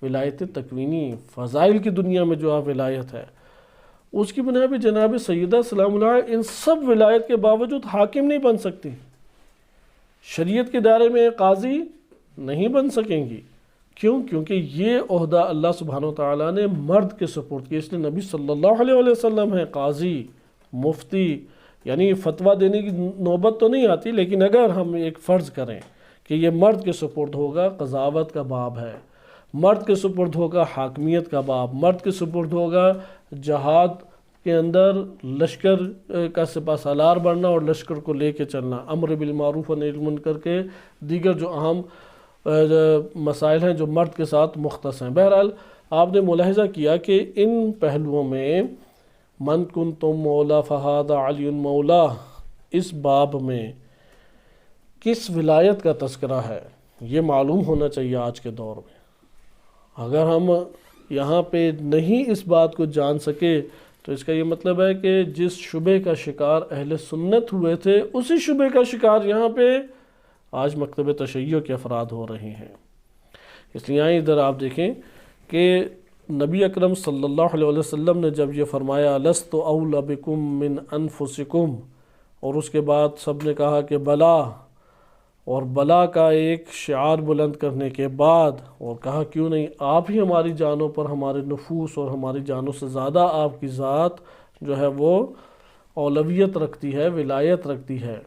ولایت تکوینی، فضائل کی دنیا میں جو ولایت ہے، اس کی بنا پہ جناب سیدہ سلام اللہ ان سب ولایت کے باوجود حاکم نہیں بن سکتی، شریعت کے دائرے میں قاضی نہیں بن سکیں گی۔ کیوں؟ کیونکہ یہ عہدہ اللہ سبحانہ وتعالیٰ نے مرد کے سپرد کیا، اس لیے نبی صلی اللہ علیہ وسلم ہیں قاضی، مفتی، یعنی فتویٰ دینے کی نوبت تو نہیں آتی، لیکن اگر ہم ایک فرض کریں کہ یہ مرد کے سپرد ہوگا، قضاوت کا باب ہے، مرد کے سپرد ہوگا حاکمیت کا باب، مرد کے سپرد ہوگا جہاد کے اندر لشکر کا سپہ سالار بننا اور لشکر کو لے کے چلنا، امر بالمعروف و نہی عن المنکر کے دیگر جو اہم مسائل ہیں جو مرد کے ساتھ مختص ہیں۔ بہرحال آپ نے ملاحظہ کیا کہ ان پہلوؤں میں من کنتم مولا فہذا علی مولا، اس باب میں کس ولایت کا تذکرہ ہے یہ معلوم ہونا چاہیے آج کے دور میں۔ اگر ہم یہاں پہ نہیں اس بات کو جان سکے تو اس کا یہ مطلب ہے کہ جس شبہ کا شکار اہل سنت ہوئے تھے اسی شبہ کا شکار یہاں پہ آج مکتب تشیع کے افراد ہو رہے ہیں۔ اس لیے آئیں ادھر آپ دیکھیں کہ نبی اکرم صلی اللہ علیہ وسلم نے جب یہ فرمایا لست اولی بکم من انفسکم، اور اس کے بعد سب نے کہا کہ بلا، اور بلا کا ایک شعار بلند کرنے کے بعد اور کہا کیوں نہیں، آپ ہی ہماری جانوں پر، ہمارے نفوس اور ہماری جانوں سے زیادہ آپ کی ذات جو ہے وہ اولویت رکھتی ہے، ولایت رکھتی ہے،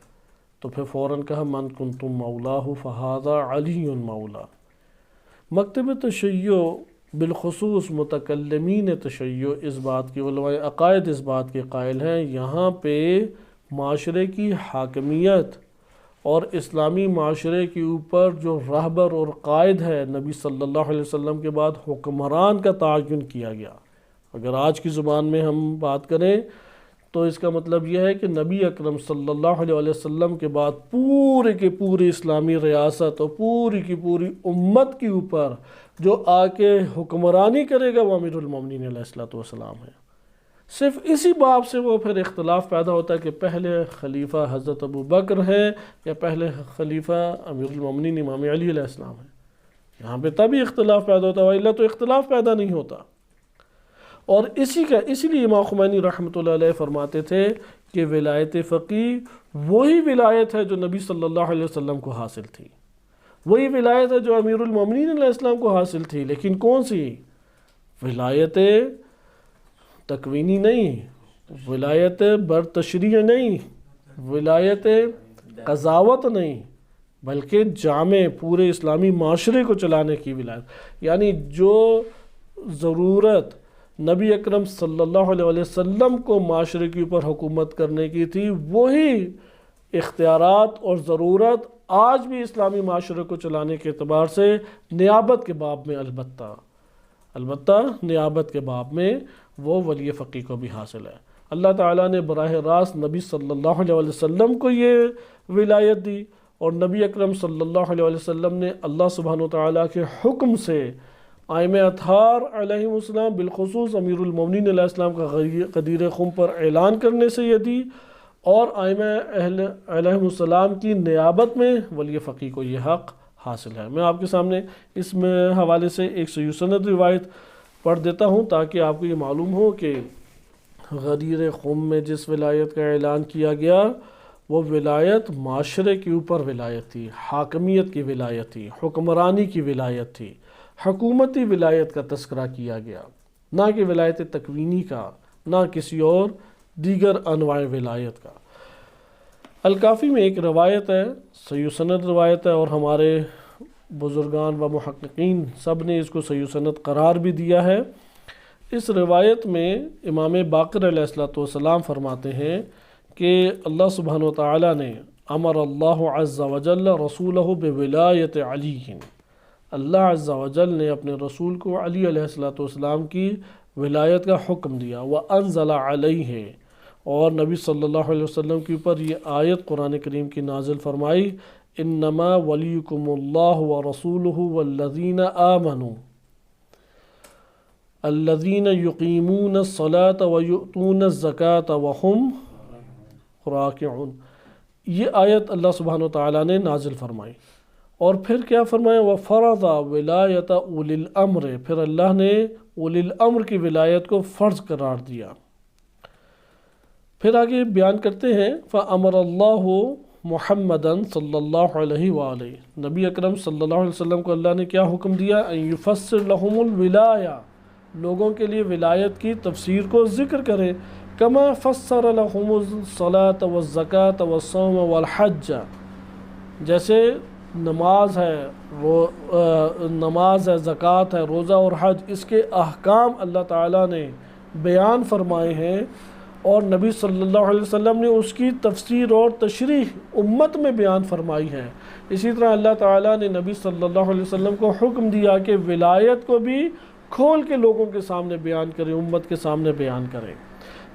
تو پھر فوراً کہا من کنتم مولاہ فہذا علی مولا۔ مکتب تشیع بالخصوص متکلمین تشیع اس بات کی، علماء عقائد اس بات کے قائل ہیں یہاں پہ معاشرے کی حاکمیت اور اسلامی معاشرے کے اوپر جو رہبر اور قائد ہے نبی صلی اللہ علیہ وسلم کے بعد حکمران کا تعین کیا گیا۔ اگر آج کی زبان میں ہم بات کریں تو اس کا مطلب یہ ہے کہ نبی اکرم صلی اللہ علیہ وسلم کے بعد پورے کے پوری اسلامی ریاست اور پوری کی پوری امت کے اوپر جو آ کے حکمرانی کرے گا وہ امیر المومنین علیہ السلام ہے۔ صرف اسی باب سے وہ پھر اختلاف پیدا ہوتا ہے کہ پہلے خلیفہ حضرت ابو بکر ہے یا پہلے خلیفہ امیر المومنین امام علی علیہ السلام ہے۔ یہاں پہ تبھی اختلاف پیدا ہوتا ہے، وإلا تو اختلاف پیدا نہیں ہوتا۔ اور اسی لیے امام خمینی رحمۃ اللہ علیہ فرماتے تھے کہ ولایت فقیہ وہی ولایت ہے جو نبی صلی اللہ علیہ وسلم کو حاصل تھی، وہی ولایت ہے جو امیر المومنین علیہ السلام کو حاصل تھی، لیکن کون سی؟ ولایت تکوینی نہیں، ولایت برتشریح نہیں، ولایت قضاوت نہیں، بلکہ جامع پورے اسلامی معاشرے کو چلانے کی ولایت۔ یعنی جو ضرورت نبی اکرم صلی اللہ علیہ وسلم کو معاشرے کے اوپر حکومت کرنے کی تھی وہی اختیارات اور ضرورت آج بھی اسلامی معاشرے کو چلانے کے اعتبار سے نیابت کے باب میں البتہ نیابت کے باب میں وہ ولی فقیہ کو بھی حاصل ہے۔ اللہ تعالیٰ نے براہ راست نبی صلی اللہ علیہ وسلم کو یہ ولایت دی، اور نبی اکرم صلی اللہ علیہ وسلم نے اللہ سبحانہ وتعالیٰ کے حکم سے ائمہ اطہار علیہ السلام بالخصوص امیر المومنین علیہ السلام کا غدیر خم پر اعلان کرنے سے یہ دی، اور ائمہ علیہ السلام کی نیابت میں ولی فقیہ کو یہ حق حاصل ہے۔ میں آپ کے سامنے اس میں حوالے سے ایک صحیح سند روایت پڑھ دیتا ہوں تاکہ آپ کو یہ معلوم ہو کہ غدیر خم میں جس ولایت کا اعلان کیا گیا وہ ولایت معاشرے کے اوپر ولایت تھی، حاکمیت کی ولایت تھی، حکمرانی کی ولایت تھی، حکومتی ولایت کا تذکرہ کیا گیا، نہ کہ ولایت تکوینی کا، نہ کسی اور دیگر انواع ولایت کا۔ الکافی میں ایک روایت ہے، صحیح سند روایت ہے، اور ہمارے بزرگان و محققین سب نے اس کو صحیح سند قرار بھی دیا ہے۔ اس روایت میں امام باقر علیہ السلام فرماتے ہیں کہ اللہ سبحانہ وتعالی نے امر اللہ عز وجل رسولہ بولایت علی، اللہ عز وجل نے اپنے رسول کو علی علیہ السلام کی ولایت کا حکم دیا، وَأَنزَلَ عَلَيْهِ، اور نبی صلی اللہ علیہ وسلم کے اوپر یہ آیت قرآن کریم کی نازل فرمائی، انما ولیکم اللہ ورسولہ والذین آمنوا الذین یقیمون الصلاة ویؤتون الزکاة وہم راکعون۔ یہ آیت اللہ سبحانہ وتعالیٰ نے نازل فرمائی، اور پھر کیا فرمایا، وَفَرَضَ وِلَایَةَ أُولِي الْأَمْرِ، پھر اللہ نے اولی الامر کی ولایت کو فرض قرار دیا۔ پھر آگے بیان کرتے ہیں فَأَمَرَ اللَّهُ مُحَمَّدًا صلی اللہ علیہ وآلہ، نبی اکرم صلی اللہ علیہ وسلم کو اللہ نے کیا حکم دیا، أَن يُفَسِّرْ لَهُمُ الْوِلَایَةَ، لوگوں کے لیے ولایت کی تفسیر کو ذکر کرے، كَمَا فَسَّرَ لَهُمُ الصَّلَاةَ وَالزَّكَاةَ وَالصَّوْمَ وَالْحَجَّ، جیسے نماز ہے، زکوٰۃ ہے، روزہ اور حج، اس کے احکام اللہ تعالیٰ نے بیان فرمائے ہیں، اور نبی صلی اللہ علیہ وسلم نے اس کی تفسیر اور تشریح امت میں بیان فرمائی ہے۔ اسی طرح اللہ تعالیٰ نے نبی صلی اللہ علیہ وسلم کو حکم دیا کہ ولایت کو بھی کھول کے لوگوں کے سامنے بیان کریں، امت کے سامنے بیان کریں۔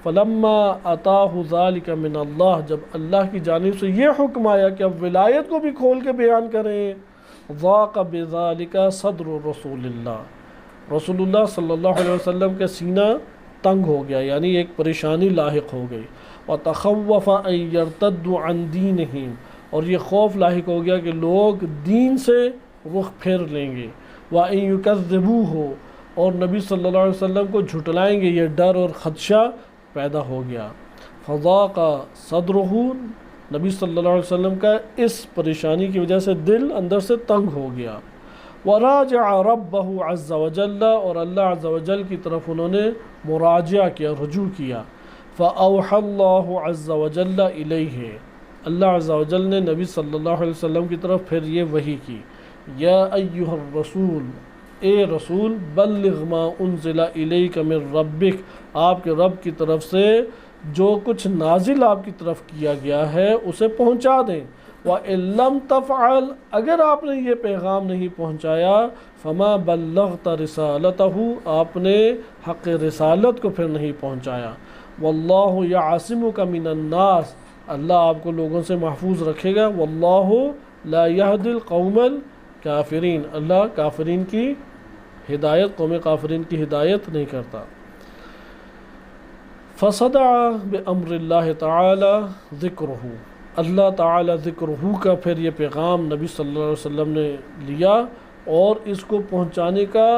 فَلَمَّا أَتَاهُ ذَلِكَ مِنَ اللَّهِ، جب اللہ کی جانب سے یہ حکم آیا کہ اب ولایت کو بھی کھول کے بیان کریں، ضَاقَ بِذَلِكَ صَدْرُ رسول اللہ، رسول اللہ صلی اللہ علیہ وسلم کا سینہ تنگ ہو گیا، یعنی ایک پریشانی لاحق ہو گئی۔ وَتَخَوَّفَ أَن يَرْتَدُّوا عَن دِينِهِمْ، اور یہ خوف لاحق ہو گیا کہ لوگ دین سے رخ پھیر لیں گے۔ وَأَن يُكَذِّبُوهُ، اور نبی صلی اللہ علیہ وسلم کو جھٹلائیں گے، یہ ڈر اور خدشہ پیدا ہو گیا۔ فَضَاقَ صَدْرُهُ، نبی صلی اللہ علیہ وسلم کا اس پریشانی کی وجہ سے دل اندر سے تنگ ہو گیا۔ وَرَاجَعَ رَبَّهُ عَزَّ وَجَلَّ، اور اللہ عز و جل کی طرف انہوں نے مراجعہ کیا، رجوع کیا۔ فَأَوْحَى اللَّهُ عَزَّ وَجَلَّ إِلَيْهِ، اللہ عز و جل نے نبی صلی اللہ علیہ وسلم کی طرف پھر یہ وحی کی، یا ایھا الرسول، اے رسول، بلغ ما انزل الیک من ربک، آپ کے رب کی طرف سے جو کچھ نازل آپ کی طرف کیا گیا ہے اسے پہنچا دیں۔ وَإِن لَّمْ تَفْعَلْ، اگر آپ نے یہ پیغام نہیں پہنچایا، فَمَا بَلَّغْتَ رِسَالَتَهُ، آپ نے حق رسالت کو پھر نہیں پہنچایا۔ وَاللَّهُ يَعْصِمُكَ مِنَ النَّاسِ، اللہ آپ کو لوگوں سے محفوظ رکھے گا۔ وَاللَّهُ لَا يَهْدِي الْقَوْمَ الْكَافِرِينَ، اللہ کافرین کی ہدایت، قوم کافرین کی ہدایت نہیں کرتا۔ فَصَدَعَ بِأَمْرِ اللَّهِ تَعَالَى ذِكْرُهُ، اللہ تعالی ذکرہ کا پھر یہ پیغام نبی صلی اللہ علیہ وسلم نے لیا اور اس کو پہنچانے کا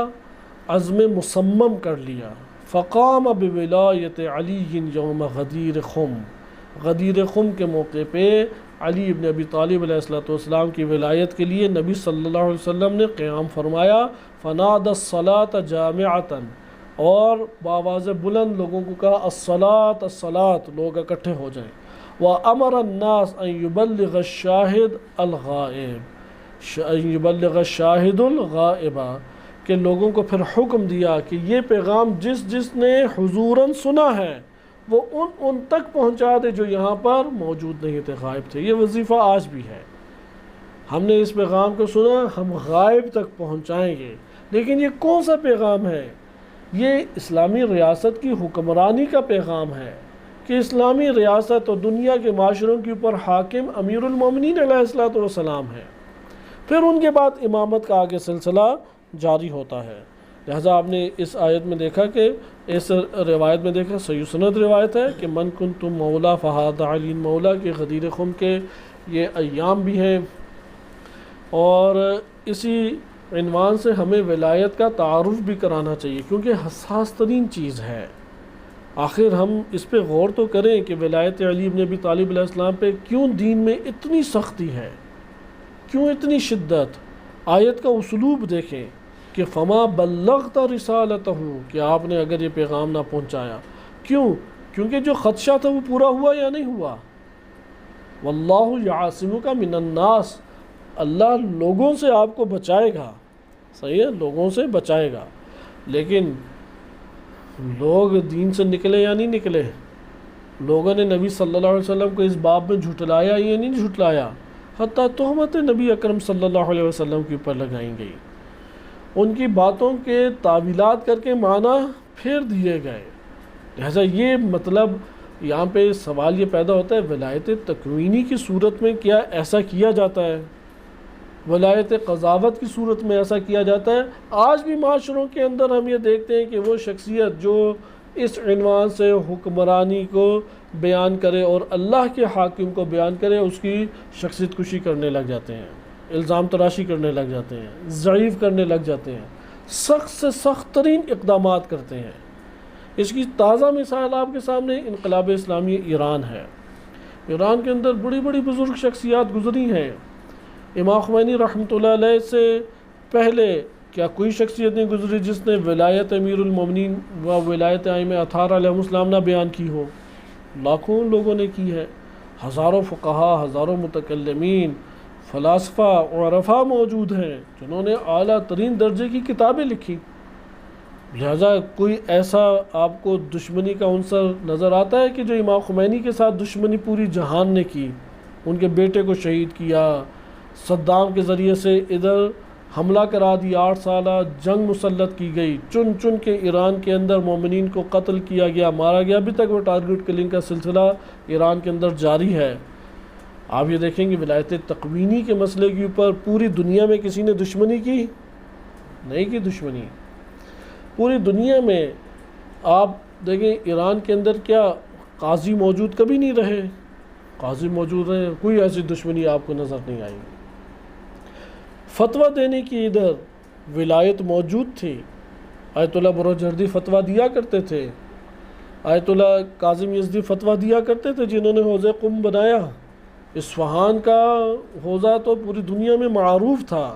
عزم مصمم کر لیا۔ فَقَامَ بِوِلَایَةِ عَلِيٍّ يَوْمَ غَدِيرِ خُم، غدیر خم کے موقع پہ علی ابن ابی طالب علیہ السلام کی ولایت کے لیے نبی صلی اللہ علیہ وسلم نے قیام فرمایا۔ فَنَادَى الصَّلَاةَ جَامِعَةً، اور بآواز بلند لوگوں کو کہا الصلاۃ الصلاۃ، لوگ اکٹھے ہو جائیں۔ وَأَمَرَ النَّاسَ أَن يُبَلِّغَ الشَّاهِدُ الْغَائِبَ، أَن يُبَلِّغَ الشَّاهِدُ الْغَائِبَ، کہ لوگوں کو پھر حکم دیا کہ یہ پیغام جس نے حضوراً سنا ہے وہ ان تک پہنچا دے جو یہاں پر موجود نہیں تھے، غائب تھے۔ یہ وظیفہ آج بھی ہے، ہم نے اس پیغام کو سنا، ہم غائب تک پہنچائیں گے۔ لیکن یہ کون سا پیغام ہے؟ یہ اسلامی ریاست کی حکمرانی کا پیغام ہے کہ اسلامی ریاست اور دنیا کے معاشروں کے اوپر حاکم امیر المومنین علیہ السلام ہے۔ پھر ان کے بعد امامت کا آگے سلسلہ جاری ہوتا ہے۔ لہٰذا آپ نے اس آیت میں دیکھا کہ اس روایت میں دیکھا، صحیح سند روایت ہے کہ من کنت مولا فہذا علی مولا، کے غدیر خم کے یہ ایام بھی ہیں، اور اسی عنوان سے ہمیں ولایت کا تعارف بھی کرانا چاہیے کیونکہ حساس ترین چیز ہے۔ آخر ہم اس پہ غور تو کریں کہ ولایت علی ابن ابی طالب علیہ السلام پہ کیوں دین میں اتنی سختی ہے، کیوں اتنی شدت۔ آیت کا اسلوب دیکھیں کہ فما بلغت رسالتہ، کہ آپ نے اگر یہ پیغام نہ پہنچایا، کیوں؟ کیونکہ جو خدشہ تھا وہ پورا ہوا یا نہیں ہوا۔ واللہ یعصمک من الناس، اللہ لوگوں سے آپ کو بچائے گا، صحیح ہے، لوگوں سے بچائے گا۔ لیکن لوگ دین سے نکلے یا نہیں نکلے؟ لوگوں نے نبی صلی اللہ علیہ وسلم کو اس باب میں جھٹلایا یا نہیں جھٹلایا؟ حتیٰ تہمت نبی اکرم صلی اللہ علیہ وسلم کے اوپر لگائیں گئی، ان کی باتوں کے تعویلات کر کے معنی پھیر دیے گئے۔ لہذا یہ مطلب یہاں پہ سوال یہ پیدا ہوتا ہے، ولایت تکوینی کی صورت میں کیا ایسا کیا جاتا ہے؟ ولایت قضاوت کی صورت میں ایسا کیا جاتا ہے؟ آج بھی معاشروں کے اندر ہم یہ دیکھتے ہیں کہ وہ شخصیت جو اس عنوان سے حکمرانی کو بیان کرے اور اللہ کے حاکم کو بیان کرے، اس کی شخصیت کشی کرنے لگ جاتے ہیں، الزام تراشی کرنے لگ جاتے ہیں، ضعیف کرنے لگ جاتے ہیں، سخت سے سخت ترین اقدامات کرتے ہیں۔ اس کی تازہ مثال آپ کے سامنے انقلاب اسلامی ایران ہے۔ ایران کے اندر بڑی بڑی بزرگ شخصیات گزری ہیں۔ امام خمینی رحمۃ اللہ علیہ سے پہلے کیا کوئی شخصیت نہیں گزری جس نے ولایت امیر المومنین و ولایت ائمہ اطہار علیہ السلام نہ بیان کی ہو؟ لاکھوں لوگوں نے کی ہے، ہزاروں فقہا، ہزاروں متکلمین، فلاسفہ عرفا موجود ہیں جنہوں نے اعلیٰ ترین درجے کی کتابیں لکھی۔ لہٰذا کوئی ایسا آپ کو دشمنی کا عنصر نظر آتا ہے کہ جو امام خمینی کے ساتھ دشمنی پوری جہان نے کی، ان کے بیٹے کو شہید کیا، صدام کے ذریعے سے ادھر حملہ کرا دیا، 8 سالہ جنگ مسلط کی گئی، چن چن کے ایران کے اندر مومنین کو قتل کیا گیا، مارا گیا، ابھی تک وہ ٹارگٹ کلنگ کا سلسلہ ایران کے اندر جاری ہے۔ آپ یہ دیکھیں گے ولایت تقوینی کے مسئلے کے اوپر پوری دنیا میں کسی نے دشمنی کی نہیں کی، دشمنی پوری دنیا میں آپ دیکھیں ایران کے اندر کیا قاضی موجود کبھی نہیں رہے، قاضی موجود رہے، کوئی ایسی دشمنی آپ کو نظر نہیں آئی۔ فتویٰ دینے کی ادھر ولایت موجود تھی، آیت اللہ بروجردی فتویٰ دیا کرتے تھے، آیت اللہ کاظم یزدی فتویٰ دیا کرتے تھے جنہوں نے حوضہ قم بنایا۔ اصفہان کا حوضہ تو پوری دنیا میں معروف تھا،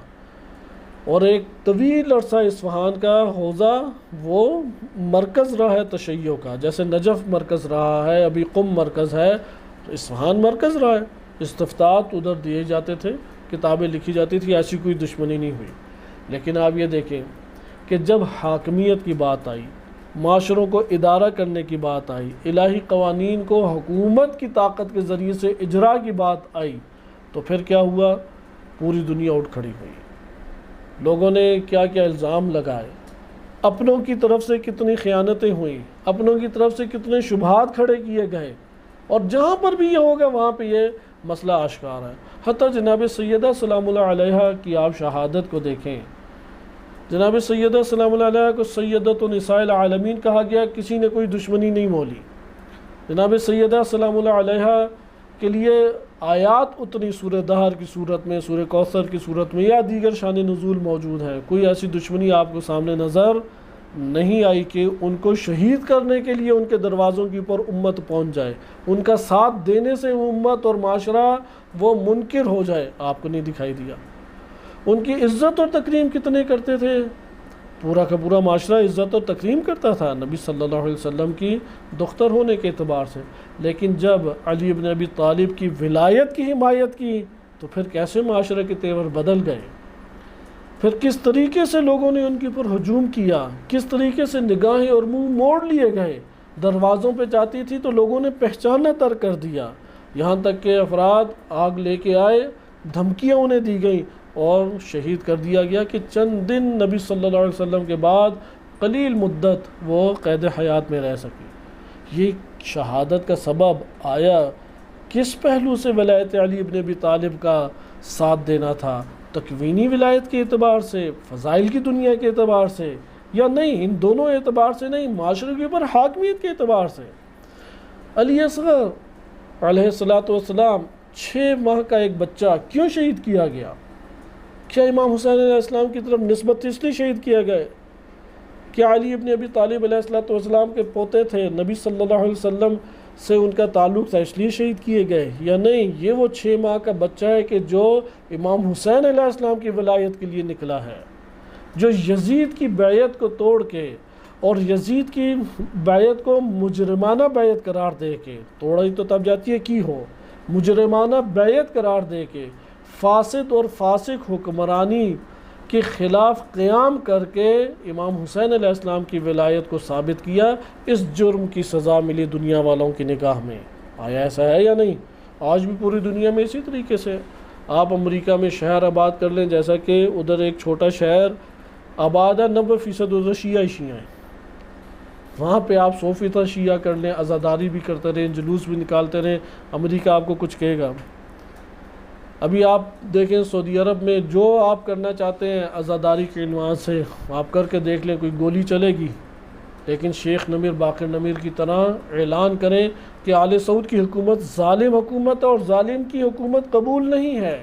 اور ایک طویل عرصہ اصفہان کا حوضہ وہ مرکز رہا ہے تشیع کا، جیسے نجف مرکز رہا ہے، ابھی قم مرکز ہے، تو اصفہان مرکز رہا ہے، استفتاءات ادھر دیے جاتے تھے، کتابیں لکھی جاتی تھی، ایسی کوئی دشمنی نہیں ہوئی۔ لیکن آپ یہ دیکھیں کہ جب حاکمیت کی بات آئی، معاشروں کو ادارہ کرنے کی بات آئی، الہی قوانین کو حکومت کی طاقت کے ذریعے سے اجرا کی بات آئی، تو پھر کیا ہوا؟ پوری دنیا اٹھ کھڑی ہوئی، لوگوں نے کیا کیا الزام لگائے، اپنوں کی طرف سے کتنی خیانتیں ہوئیں، اپنوں کی طرف سے کتنے شبہات کھڑے کیے گئے، اور جہاں پر بھی یہ ہوگا وہاں پہ یہ مسئلہ آشکار ہے۔ حتیٰ جناب سیدہ سلام اللہ علیہا کی آپ شہادت کو دیکھیں، جناب سیدہ سلام اللہ علیہا کو سیدۃ نساء العالمین کہا گیا، کسی نے کوئی دشمنی نہیں مولی۔ جناب سیدہ سلام اللہ علیہا کے لیے آیات اتنی سورہ دہر کی صورت میں، سورہ کوثر کی صورت میں یا دیگر شان نزول موجود ہیں، کوئی ایسی دشمنی آپ کو سامنے نظر نہیں آئی کہ ان کو شہید کرنے کے لیے ان کے دروازوں کے اوپر امت پہنچ جائے، ان کا ساتھ دینے سے وہ امت اور معاشرہ وہ منکر ہو جائے، آپ کو نہیں دکھائی دیا۔ ان کی عزت اور تکریم کتنے کرتے تھے، پورا کا پورا معاشرہ عزت اور تکریم کرتا تھا نبی صلی اللہ علیہ وسلم کی دختر ہونے کے اعتبار سے، لیکن جب علی بن ابی طالب کی ولایت کی حمایت کی تو پھر کیسے معاشرے کے تیور بدل گئے، پھر کس طریقے سے لوگوں نے ان کے اوپر ہجوم کیا، کس طریقے سے نگاہیں اور منہ موڑ لیے گئے، دروازوں پہ جاتی تھی تو لوگوں نے پہچاننا ترک کر دیا، یہاں تک کہ افراد آگ لے کے آئے، دھمکیاں انہیں دی گئیں اور شہید کر دیا گیا کہ چند دن نبی صلی اللہ علیہ وسلم کے بعد قلیل مدت وہ قید حیات میں رہ سکی۔ یہ شہادت کا سبب آیا کس پہلو سے؟ ولایت علی ابن ابی طالب کا ساتھ دینا تھا، تکوینی ولایت کے اعتبار سے، فضائل کی دنیا کے اعتبار سے، یا نہیں؟ ان دونوں اعتبار سے نہیں، معاشرے کے اوپر حاکمیت کے اعتبار سے۔ علی اصغر علیہ السلام 6 ماہ کا ایک بچہ کیوں شہید کیا گیا؟ کیا امام حسین علیہ السلام کی طرف نسبت اس لیے شہید کیا گئے؟ کیا علی ابن ابی طالب علیہ السلام کے پوتے تھے، نبی صلی اللہ علیہ وسلم سے ان کا تعلق تھا اس لیے شہید کیے گئے؟ یا نہیں، یہ وہ 6 ماہ کا بچہ ہے کہ جو امام حسین علیہ السلام کی ولایت کے لیے نکلا ہے، جو یزید کی بیعت کو توڑ کے اور یزید کی بیعت کو مجرمانہ بیعت قرار دے کے، توڑی تو تب جاتی ہے کی ہو، مجرمانہ بیعت قرار دے کے فاسد اور فاسق حکمرانی کے خلاف قیام کر کے امام حسین علیہ السلام کی ولایت کو ثابت کیا، اس جرم کی سزا ملی دنیا والوں کی نگاہ میں۔ آیا ایسا ہے یا نہیں؟ آج بھی پوری دنیا میں اسی طریقے سے آپ امریکہ میں شہر آباد کر لیں، جیسا کہ ادھر ایک چھوٹا شہر آباد ہے، 90% ادھر شیعہ ہیں، وہاں پہ آپ 100% شیعہ کر لیں، عزاداری بھی کرتے رہیں، جلوس بھی نکالتے رہیں، امریکہ آپ کو کچھ کہے گا؟ ابھی آپ دیکھیں سعودی عرب میں جو آپ کرنا چاہتے ہیں عزاداری کے عنوان سے آپ کر کے دیکھ لیں، کوئی گولی چلے گی، لیکن شیخ نمیر باقر نمیر کی طرح اعلان کریں کہ آل سعود کی حکومت ظالم حکومت ہے اور ظالم کی حکومت قبول نہیں ہے،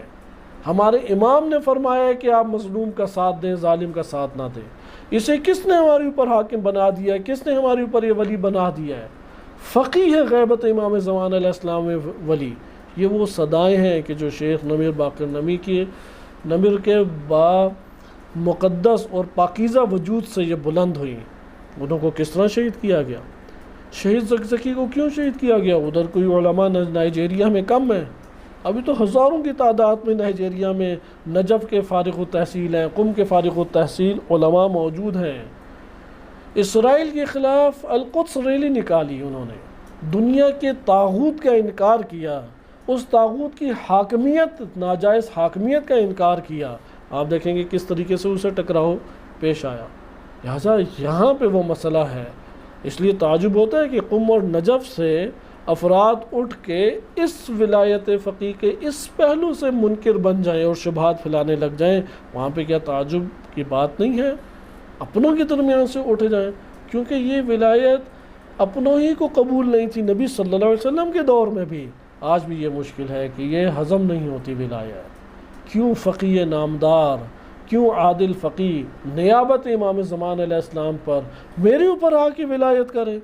ہمارے امام نے فرمایا ہے کہ آپ مظلوم کا ساتھ دیں، ظالم کا ساتھ نہ دیں۔ اسے کس نے ہمارے اوپر حاکم بنا دیا ہے؟ کس نے ہمارے اوپر یہ ولی بنا دیا ہے؟ فقیہ ہے غیبت امام زمان علیہ السلام میں ولی۔ یہ وہ صدائیں ہیں کہ جو شیخ نمیر باقر نمیر کے با مقدس اور پاکیزہ وجود سے یہ بلند ہوئی، انہوں کو کس طرح شہید کیا گیا؟ شہید زکزکی کو کیوں شہید کیا گیا؟ ادھر کوئی علماء نائجیریا میں کم ہیں؟ ابھی تو ہزاروں کی تعداد میں نائجیریا میں نجف کے فارغ التحصیل ہیں، قم کے فارغ التحصیل علماء موجود ہیں۔ اسرائیل کے خلاف القدس ریلی نکالی انہوں نے، دنیا کے طاغوت کا انکار کیا، اس طاغوت کی حاکمیت، ناجائز حاکمیت کا انکار کیا۔ آپ دیکھیں گے کس طریقے سے اسے ٹکراؤ پیش آیا۔ لہٰذا یہاں پہ وہ مسئلہ ہے، اس لیے تعجب ہوتا ہے کہ قم اور نجف سے افراد اٹھ کے اس ولایت فقیہ کے اس پہلو سے منکر بن جائیں اور شبہات پھیلانے لگ جائیں، وہاں پہ کیا تعجب کی بات نہیں ہے؟ اپنوں کے درمیان سے اٹھ جائیں، کیونکہ یہ ولایت اپنوں ہی کو قبول نہیں تھی نبی صلی اللہ علیہ وسلم کے دور میں بھی۔ آج بھی یہ مشکل ہے کہ یہ ہضم نہیں ہوتی ولایت۔ کیوں فقیہ نامدار، کیوں عادل فقیہ نیابت امام زمان علیہ السلام پر میرے اوپر آ کے ولایت کریں؟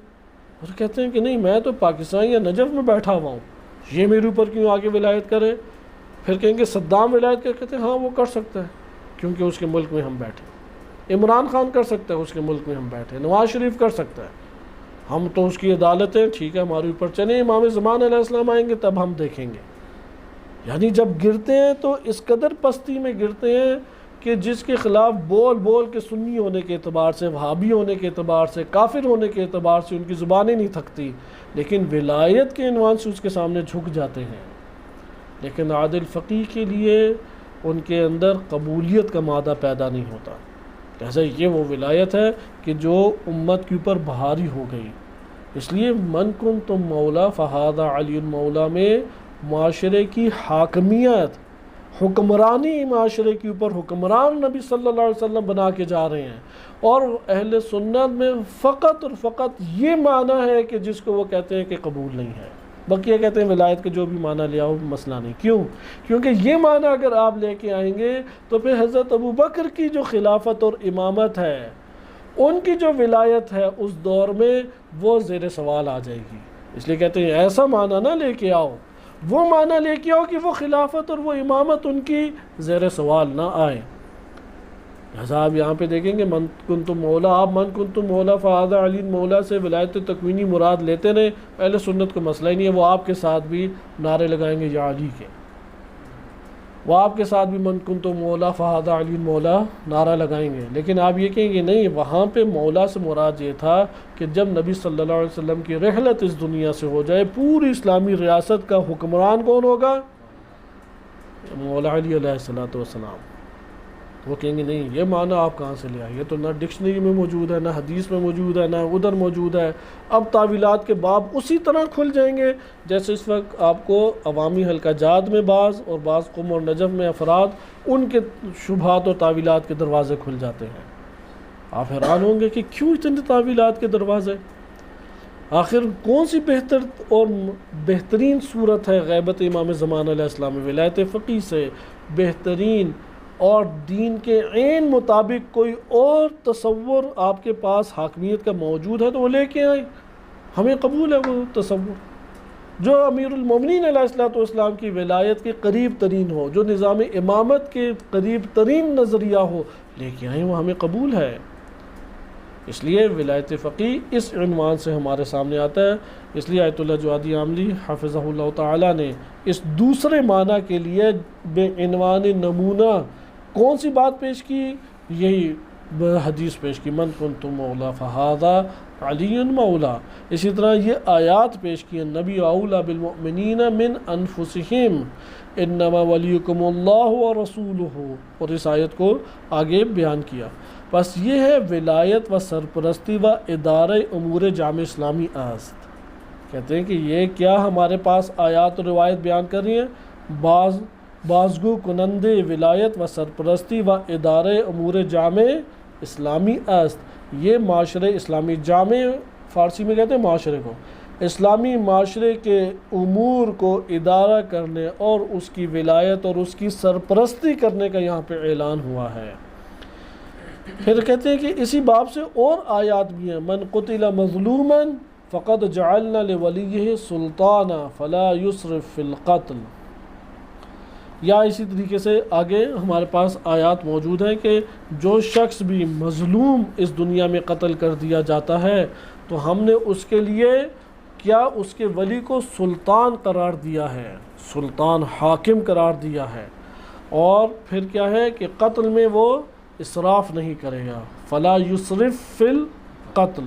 اور کہتے ہیں کہ نہیں، میں تو پاکستان یا نجف میں بیٹھا ہوا ہوں، یہ میرے اوپر کیوں آ کے ولایت کرے؟ پھر کہیں گے صدام ولایت کر، کہتے ہیں ہاں وہ کر سکتا ہے کیونکہ اس کے ملک میں ہم بیٹھے، عمران خان کر سکتا ہے اس کے ملک میں ہم بیٹھے، نواز شریف کر سکتا ہے، ہم تو اس کی عدالتیں ٹھیک ہے ہمارے اوپر چلیں، امام زمان علیہ السلام آئیں گے تب ہم دیکھیں گے۔ یعنی جب گرتے ہیں تو اس قدر پستی میں گرتے ہیں کہ جس کے خلاف بول بول کے سنی ہونے کے اعتبار سے، وہابی ہونے کے اعتبار سے، کافر ہونے کے اعتبار سے ان کی زبانیں نہیں تھکتی، لیکن ولایت کے عنوان سے اس کے سامنے جھک جاتے ہیں۔ لیکن عادل فقیہ کے لیے ان کے اندر قبولیت کا مادہ پیدا نہیں ہوتا۔ لہذا یہ وہ ولایت ہے کہ جو امت کے اوپر بھاری ہو گئی۔ اس لیے من کنتم مولا فہذا علی مولا میں معاشرے کی حاکمیت، حکمرانی معاشرے کے اوپر حکمران نبی صلی اللہ علیہ وسلم بنا کے جا رہے ہیں، اور اہل سنت میں فقط اور فقط یہ معنی ہے کہ جس کو وہ کہتے ہیں کہ قبول نہیں ہے۔ بقیہ کہتے ہیں ولایت کے جو بھی معنی لے آؤ مسئلہ نہیں۔ کیوں؟ کیونکہ یہ معنی اگر آپ لے کے آئیں گے تو پھر حضرت ابوبکر کی جو خلافت اور امامت ہے، ان کی جو ولایت ہے اس دور میں، وہ زیر سوال آ جائے گی۔ اس لیے کہتے ہیں ایسا معنی نہ لے کے آؤ، وہ معنی لے کے آؤ کہ وہ خلافت اور وہ امامت ان کی زیر سوال نہ آئے۔ لہذا آپ یہاں پہ دیکھیں گے من کنتم مولا، آپ من کنتم مولا فہذا علی مولا سے ولایت تکوینی مراد لیتے رہے، اہل سنت کو مسئلہ ہی نہیں ہے، وہ آپ کے ساتھ بھی نعرے لگائیں گے یا علی کے، وہ آپ کے ساتھ بھی من کنتم مولا فہذا علی مولا نعرہ لگائیں گے، لیکن آپ یہ کہیں گے نہیں، وہاں پہ مولا سے مراد یہ تھا کہ جب نبی صلی اللہ علیہ وسلم کی رحلت اس دنیا سے ہو جائے، پوری اسلامی ریاست کا حکمران کون ہوگا؟ مولا علی علیہ السلام۔ وہ کہیں گے نہیں، یہ معنی آپ کہاں سے لے آئے؟ یہ تو نہ ڈکشنری میں موجود ہے، نہ حدیث میں موجود ہے، نہ ادھر موجود ہے۔ اب تعویلات کے باب اسی طرح کھل جائیں گے جیسے اس وقت آپ کو عوامی حلقہ جات میں بعض اور بعض قم اور نجف میں افراد، ان کے شبہات اور تعویلات کے دروازے کھل جاتے ہیں۔ آپ حیران ہوں گے کہ کیوں اتنے تعویلات کے دروازے؟ آخر کون سی بہتر اور بہترین صورت ہے غیبت امام زمان علیہ السلام؟ ولایت فقیہ سے بہترین اور دین کے عین مطابق کوئی اور تصور آپ کے پاس حاکمیت کا موجود ہے تو وہ لے کے آئیں، ہمیں قبول ہے وہ تصور جو امیر المومنین علیہ السلام کی ولایت کے قریب ترین ہو، جو نظام امامت کے قریب ترین نظریہ ہو، لے کے آئیں، وہ ہمیں قبول ہے۔ اس لیے ولایت فقیہ اس عنوان سے ہمارے سامنے آتا ہے۔ اس لیے آیت اللہ جوادی عاملی حافظہ اللہ تعالیٰ نے اس دوسرے معنی کے لیے بے عنوان نمونہ کون سی بات پیش کی؟ یہی حدیث پیش کی، من کنتم مولا فہذا علی مولا۔ اسی طرح یہ آیات پیش کی، نبی اولا بالمؤمنین من انفسہم انما ولیکم اللہ ورسولہ، اور اس آیت کو آگے بیان کیا۔ بس یہ ہے ولایت و سرپرستی و ادارہ امور جامع اسلامی است۔ کہتے ہیں کہ یہ کیا ہمارے پاس آیات و روایت بیان کر رہی ہیں؟ بازگو کنندے ولایت و سرپرستی و ادارہ امور جامع اسلامی است، یہ معاشرے اسلامی، جامع فارسی میں کہتے ہیں معاشرے کو، اسلامی معاشرے کے امور کو ادارہ کرنے اور اس کی ولایت اور اس کی سرپرستی کرنے کا یہاں پہ اعلان ہوا ہے۔ پھر کہتے ہیں کہ اسی باب سے اور آیات بھی ہیں، من قتل مظلوما فقد جعلنا لولیہ سلطانا فلا یسرف فی القتل، یا اسی طریقے سے آگے ہمارے پاس آیات موجود ہیں کہ جو شخص بھی مظلوم اس دنیا میں قتل کر دیا جاتا ہے تو ہم نے اس کے لیے کیا اس کے ولی کو سلطان قرار دیا ہے، سلطان حاکم قرار دیا ہے، اور پھر کیا ہے کہ قتل میں وہ اسراف نہیں کرے گا، فلا یسرف فی قتل۔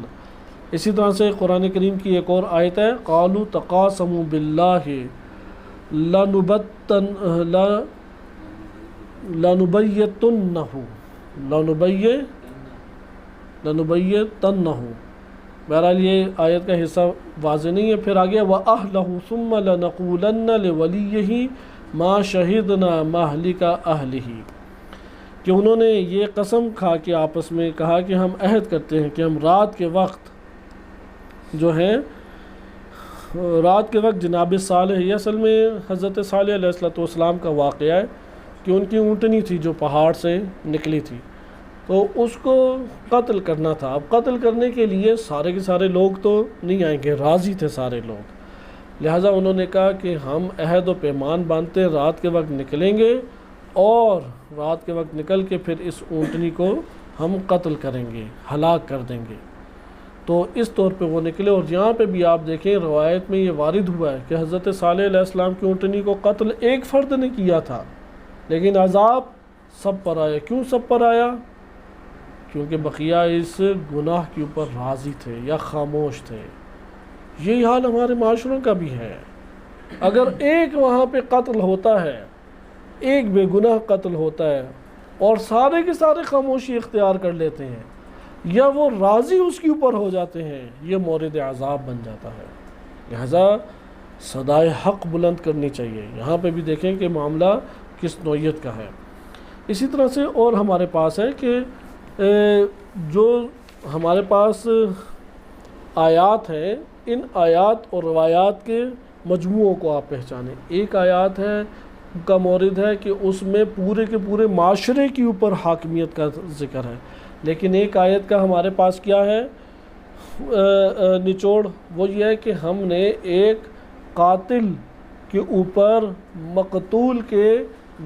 اسی طرح سے قرآن کریم کی ایک اور آیت ہے قالوا تقاسموا باللہ لنبیتنہ۔ بہرحال یہ آیت کا حصہ واضح نہیں ہے۔ پھر آگے وَأَهْلَهُ ثُمَّ لَنَقُولَنَّ لِوَلِيِّهِ مَا شَهِدْنَا مَهْلِكَ أَهْلِهِ، کہ انہوں نے یہ قسم کھا کے آپس میں کہا کہ ہم عہد کرتے ہیں کہ ہم رات کے وقت جو ہے جناب صالح، یہ اصل میں حضرت صالح علیہ السلام کا واقعہ ہے کہ ان کی اونٹنی تھی جو پہاڑ سے نکلی تھی، تو اس کو قتل کرنا تھا۔ اب قتل کرنے کے لیے سارے کے سارے لوگ تو نہیں آئیں گے، راضی تھے سارے لوگ، لہٰذا انہوں نے کہا کہ ہم عہد و پیمان باندھتے رات کے وقت نکلیں گے اور رات کے وقت نکل کے پھر اس اونٹنی کو ہم قتل کریں گے، ہلاک کر دیں گے۔ تو اس طور پہ وہ نکلے، اور یہاں پہ بھی آپ دیکھیں روایت میں یہ وارد ہوا ہے کہ حضرت صالح علیہ السلام کی اونٹنی کو قتل ایک فرد نے کیا تھا، لیکن عذاب سب پر آیا۔ کیوں سب پر آیا؟ کیونکہ بقیہ اس گناہ کے اوپر راضی تھے یا خاموش تھے۔ یہی حال ہمارے معاشروں کا بھی ہے۔ اگر ایک وہاں پہ قتل ہوتا ہے، ایک بے گناہ قتل ہوتا ہے اور سارے کے سارے خاموشی اختیار کر لیتے ہیں یا وہ راضی اس کے اوپر ہو جاتے ہیں، یہ مورد عذاب بن جاتا ہے۔ لہذا صدائے حق بلند کرنی چاہیے۔ یہاں پہ بھی دیکھیں کہ معاملہ کس نوعیت کا ہے۔ اسی طرح سے اور ہمارے پاس ہے کہ جو ہمارے پاس آیات ہیں، ان آیات اور روایات کے مجموعوں کو آپ پہچانیں۔ ایک آیات ہے کا مورد ہے کہ اس میں پورے کے پورے معاشرے کے اوپر حاکمیت کا ذکر ہے، لیکن ایک آیت کا ہمارے پاس کیا ہے نچوڑ، وہ یہ ہے کہ ہم نے ایک قاتل کے اوپر مقتول کے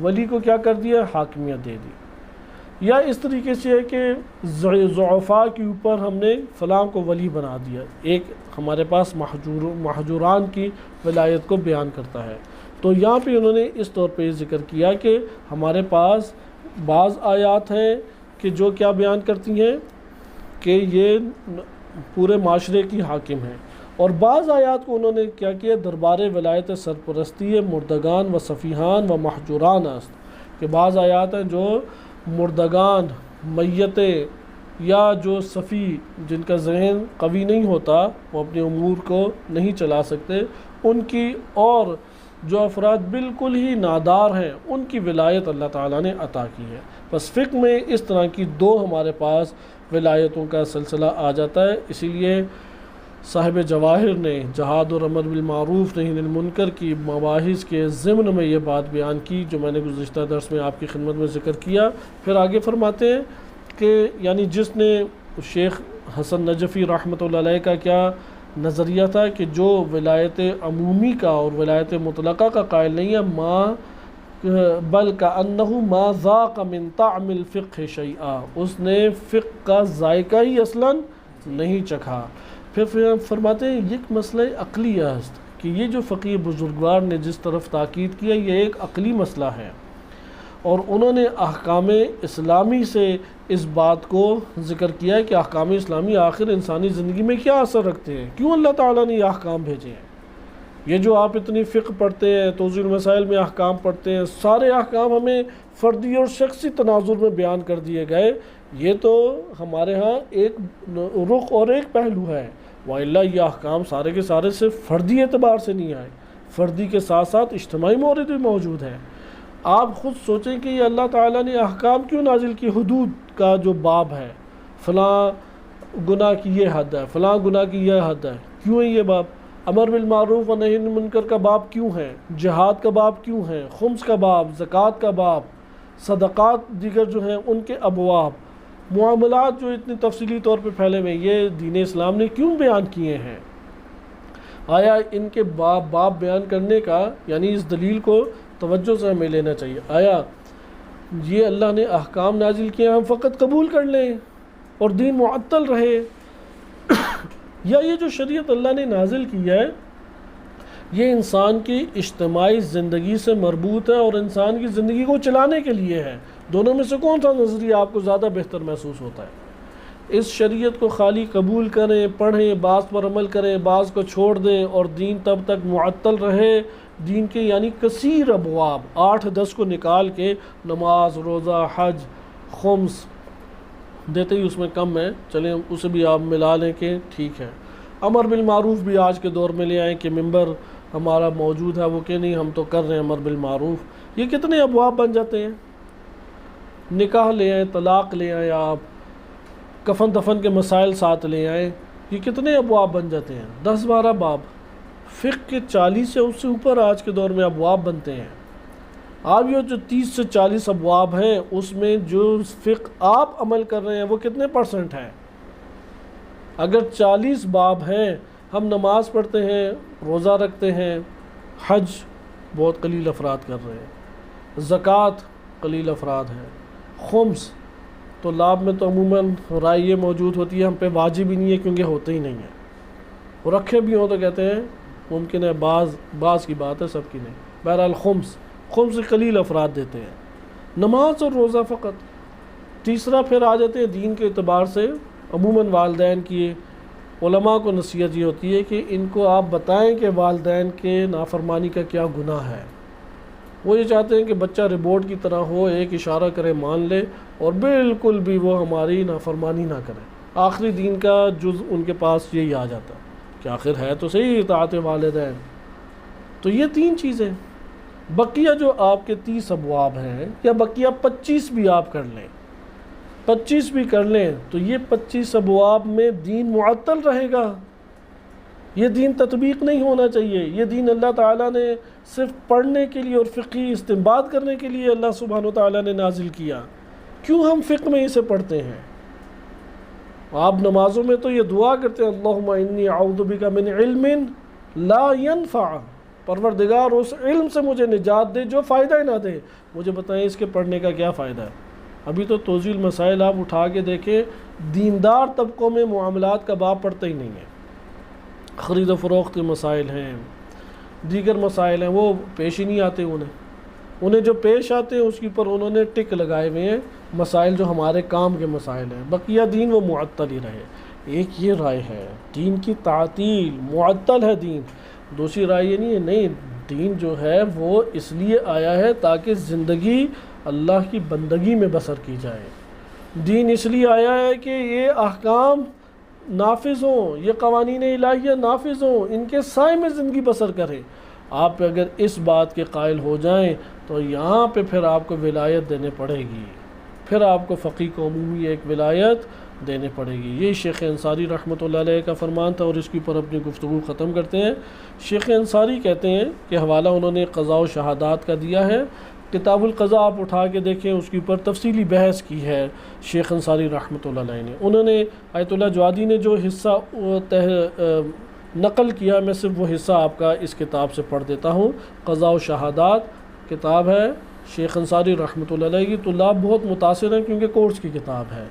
ولی کو کیا کر دیا، حاکمیت دے دی۔ یا اس طریقے سے ہے کہ ضعفاء کے اوپر ہم نے فلاں کو ولی بنا دیا۔ ایک ہمارے پاس محجوران کی ولایت کو بیان کرتا ہے، تو یہاں پہ انہوں نے اس طور پہ ذکر کیا کہ ہمارے پاس بعض آیات ہیں کہ جو کیا بیان کرتی ہیں کہ یہ پورے معاشرے کی حاکم ہیں، اور بعض آیات کو انہوں نے کیا کیا، دربار ولایت سرپرستی مردگان و صفیحان و محجوران است، کہ بعض آیات ہیں جو مردگان، میتیں یا جو صفی جن کا ذہن قوی نہیں ہوتا، وہ اپنے امور کو نہیں چلا سکتے، ان کی، اور جو افراد بالکل ہی نادار ہیں ان کی ولایت اللہ تعالیٰ نے عطا کی ہے۔ بس فقہ میں اس طرح کی دو ہمارے پاس ولایتوں کا سلسلہ آ جاتا ہے۔ اسی لیے صاحب جواہر نے جہاد اور امر بالمعروف نہی عن المنکر کی مباحث کے ضمن میں یہ بات بیان کی جو میں نے گزشتہ درس میں آپ کی خدمت میں ذکر کیا۔ پھر آگے فرماتے ہیں کہ یعنی جس نے شیخ حسن نجفی رحمۃ اللہ علیہ کا کیا نظریہ تھا کہ جو ولایت عمومی کا اور ولایت مطلقہ کا قائل نہیں ہے، بل کأنہ ما ذاق من طعم الفقہ شیئا، اس نے فقہ کا ذائقہ ہی اصلاً نہیں چکھا۔ پھر فرماتے ہیں ایک مسئلہ عقلی است، کہ یہ جو فقیہ بزرگوار نے جس طرف تاکید کیا یہ ایک عقلی مسئلہ ہے، اور انہوں نے احکام اسلامی سے اس بات کو ذکر کیا ہے کہ احکام اسلامی آخر انسانی زندگی میں کیا اثر رکھتے ہیں، کیوں اللہ تعالیٰ نے یہ احکام بھیجے ہیں۔ یہ جو آپ اتنی فقہ پڑھتے ہیں، توضیح المسائل میں احکام پڑھتے ہیں، سارے احکام ہمیں فردی اور شخصی تناظر میں بیان کر دیے گئے، یہ تو ہمارے ہاں ایک رخ اور ایک پہلو ہے، وَإِلَّا یہ احکام سارے کے سارے صرف فردی اعتبار سے نہیں آئے، فردی کے ساتھ ساتھ اجتماعی مورد بھی موجود ہے۔ آپ خود سوچیں کہ یہ اللہ تعالیٰ نے احکام کیوں نازل کی، حدود کا جو باب ہے، فلاں گناہ کی یہ حد ہے، فلاں گناہ کی یہ حد ہے، کیوں ہے یہ باب؟ امر بالمعروف و نہی عن المنکر کا باب کیوں ہے؟ جہاد کا باب کیوں ہے؟ خمس کا باب، زکوٰۃ کا باب، صدقات دیگر جو ہیں ان کے ابواب، معاملات جو اتنی تفصیلی طور پہ پھیلے ہوئے، یہ دین اسلام نے کیوں بیان کیے ہیں؟ آیا ان کے باب بیان کرنے کا یعنی اس دلیل کو توجہ سے ہمیں لینا چاہیے، آیا یہ اللہ نے احکام نازل کیے ہم فقط قبول کر لیں اور دین معطل رہے، یا یہ جو شریعت اللہ نے نازل کی ہے یہ انسان کی اجتماعی زندگی سے مربوط ہے اور انسان کی زندگی کو چلانے کے لیے ہے؟ دونوں میں سے کون سا نظریہ آپ کو زیادہ بہتر محسوس ہوتا ہے؟ اس شریعت کو خالی قبول کریں، پڑھیں، بعض پر عمل کریں، بعض کو چھوڑ دیں، اور دین تب تک معطل رہے۔ دین کے یعنی کثیر ابواب 8-10 کو نکال کے نماز، روزہ، حج، خمس دیتے ہی اس میں کم ہے، چلیں اسے بھی آپ ملا لیں کہ ٹھیک ہے۔ امر بالمعروف بھی آج کے دور میں لے آئیں کہ ممبر ہمارا موجود ہے، وہ کہ نہیں ہم تو کر رہے ہیں امر بالمعروف۔ یہ کتنے ابواب بن جاتے ہیں۔ نکاح لے آئیں، طلاق لے آئیں، آپ کفن دفن کے مسائل ساتھ لے آئیں، یہ کتنے ابواب بن جاتے ہیں، 10-12 باب۔ فقہ کے 40 سے اس سے اوپر آج کے دور میں ابواب بنتے ہیں۔ آپ یہ جو 30 سے 40 ابواب ہیں، اس میں جو فقہ آپ عمل کر رہے ہیں وہ کتنے % ہیں؟ اگر 40 باب ہیں، ہم نماز پڑھتے ہیں، روزہ رکھتے ہیں، حج بہت قلیل افراد کر رہے ہیں، زکوٰۃ قلیل افراد ہیں، خمس تو لاب میں تو عموماً رائے یہ موجود ہوتی ہے ہم پہ واجب ہی نہیں ہے کیونکہ ہوتے ہی نہیں ہیں، اور رکھے بھی ہوں تو کہتے ہیں ممکن ہے بعض کی بات ہے، سب کی نہیں۔ بہرحال خمس قلیل افراد دیتے ہیں، نماز اور روزہ فقط۔ تیسرا پھر آ جاتے ہیں دین کے اعتبار سے عموماً والدین کی۔ علماء کو نصیحت یہ ہوتی ہے کہ ان کو آپ بتائیں کہ والدین کے نافرمانی کا کیا گناہ ہے۔ وہ یہ چاہتے ہیں کہ بچہ ربورٹ کی طرح ہو، ایک اشارہ کرے مان لے، اور بالکل بھی وہ ہماری نافرمانی نہ کرے۔ آخری دین کا جز ان کے پاس یہی آ جاتا ہے کہ آخر ہے تو صحیح اطاعت والدین۔ تو یہ 3 چیزیں، بقیہ جو آپ کے 30 ابواب ہیں، یا بقیہ 25 بھی آپ کر لیں، 25 بھی کر لیں تو یہ 25 ابواب میں دین معطل رہے گا۔ یہ دین تطبیق نہیں ہونا چاہیے۔ یہ دین اللہ تعالیٰ نے صرف پڑھنے کے لیے اور فقہی استنباط کرنے کے لیے اللہ سبحانہ وتعالیٰ نے نازل کیا۔ کیوں ہم فقہ میں اسے پڑھتے ہیں؟ آپ نمازوں میں تو یہ دعا کرتے ہیں اللہم انی اعوذ بک من علم لا ینفع، پروردگار اس علم سے مجھے نجات دے جو فائدہ ہی نہ دے۔ مجھے بتائیں اس کے پڑھنے کا کیا فائدہ ہے؟ ابھی تو توضیح المسائل آپ اٹھا کے دیکھیں، دیندار طبقوں میں معاملات کا باب پڑھتا ہی نہیں ہے۔ خرید و فروخت کے مسائل ہیں، دیگر مسائل ہیں، وہ پیش ہی نہیں آتے انہیں جو پیش آتے ہیں اس کے اوپر انہوں نے ٹک لگائے ہوئے ہیں، مسائل جو ہمارے کام کے مسائل ہیں، بقیہ دین وہ معطل ہی رہے۔ ایک یہ رائے ہے دین کی تعطیل، معطل ہے دین۔ دوسری رائے یہ نہیں ہے، نہیں دین جو ہے وہ اس لیے آیا ہے تاکہ زندگی اللہ کی بندگی میں بسر کی جائے۔ دین اس لیے آیا ہے کہ یہ احکام نافذ ہوں، یہ قوانین الہیہ نافذ ہوں، ان کے سائے میں زندگی بسر کرے۔ آپ اگر اس بات کے قائل ہو جائیں تو یہاں پہ پھر آپ کو ولایت دینے پڑے گی، پھر آپ کو فقیہ کو عمومی ایک ولایت دینے پڑے گی۔ یہ شیخ انصاری رحمۃ اللہ علیہ کا فرمان تھا، اور اس کے اوپر اپنی گفتگو ختم کرتے ہیں۔ شیخ انصاری کہتے ہیں کہ حوالہ انہوں نے قضاء و شہادات کا دیا ہے، کتاب القضاء آپ اٹھا کے دیکھیں، اس کے اوپر تفصیلی بحث کی ہے شیخ انصاری رحمۃ اللہ علیہ نے۔ انہوں نے آیت اللہ جوادی نے جو حصہ نقل کیا، میں صرف وہ حصہ آپ کا اس کتاب سے پڑھ دیتا ہوں۔ قضاء و شہادات کتاب ہے شیخ انصاری رحمۃ اللہ علیہ کی۔ طلاب بہت متاثر ہیں کیونکہ کورس کی کتاب ہے،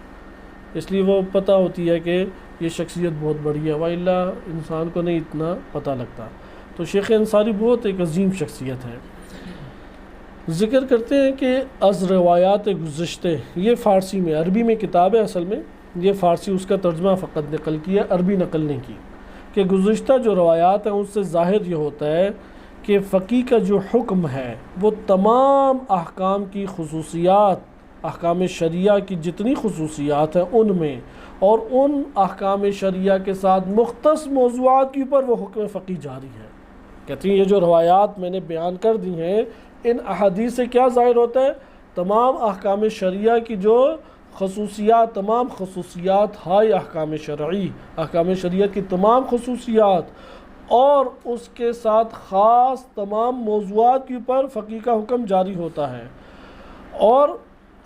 اس لیے وہ پتہ ہوتی ہے کہ یہ شخصیت بہت بڑی ہے، وإلا انسان کو نہیں اتنا پتہ لگتا۔ تو شیخ انصاری بہت ایک عظیم شخصیت ہے۔ ذکر کرتے ہیں کہ از روایات گزشتے، یہ فارسی میں، عربی میں کتاب ہے اصل میں، یہ فارسی اس کا ترجمہ فقط نقل کیا، عربی نقل نہیں کی، کہ گزشتہ جو روایات ہیں اس سے ظاہر یہ ہوتا ہے کہ فقیہ کا جو حکم ہے وہ تمام احکام کی خصوصیات، احکام شریعہ کی جتنی خصوصیات ہیں ان میں، اور ان احکام شریعہ کے ساتھ مختص موضوعات کے اوپر وہ حکم فقیہ جاری ہے۔ کہتے ہیں یہ جو روایات میں نے بیان کر دی ہیں، ان احادیث سے کیا ظاہر ہوتا ہے؟ تمام احکام شریعہ کی جو خصوصیات، تمام خصوصیات ہائے احکام شرعی، احکام شریعہ کی تمام خصوصیات، اور اس کے ساتھ خاص تمام موضوعات کے اوپر فقیہ کا حکم جاری ہوتا ہے، اور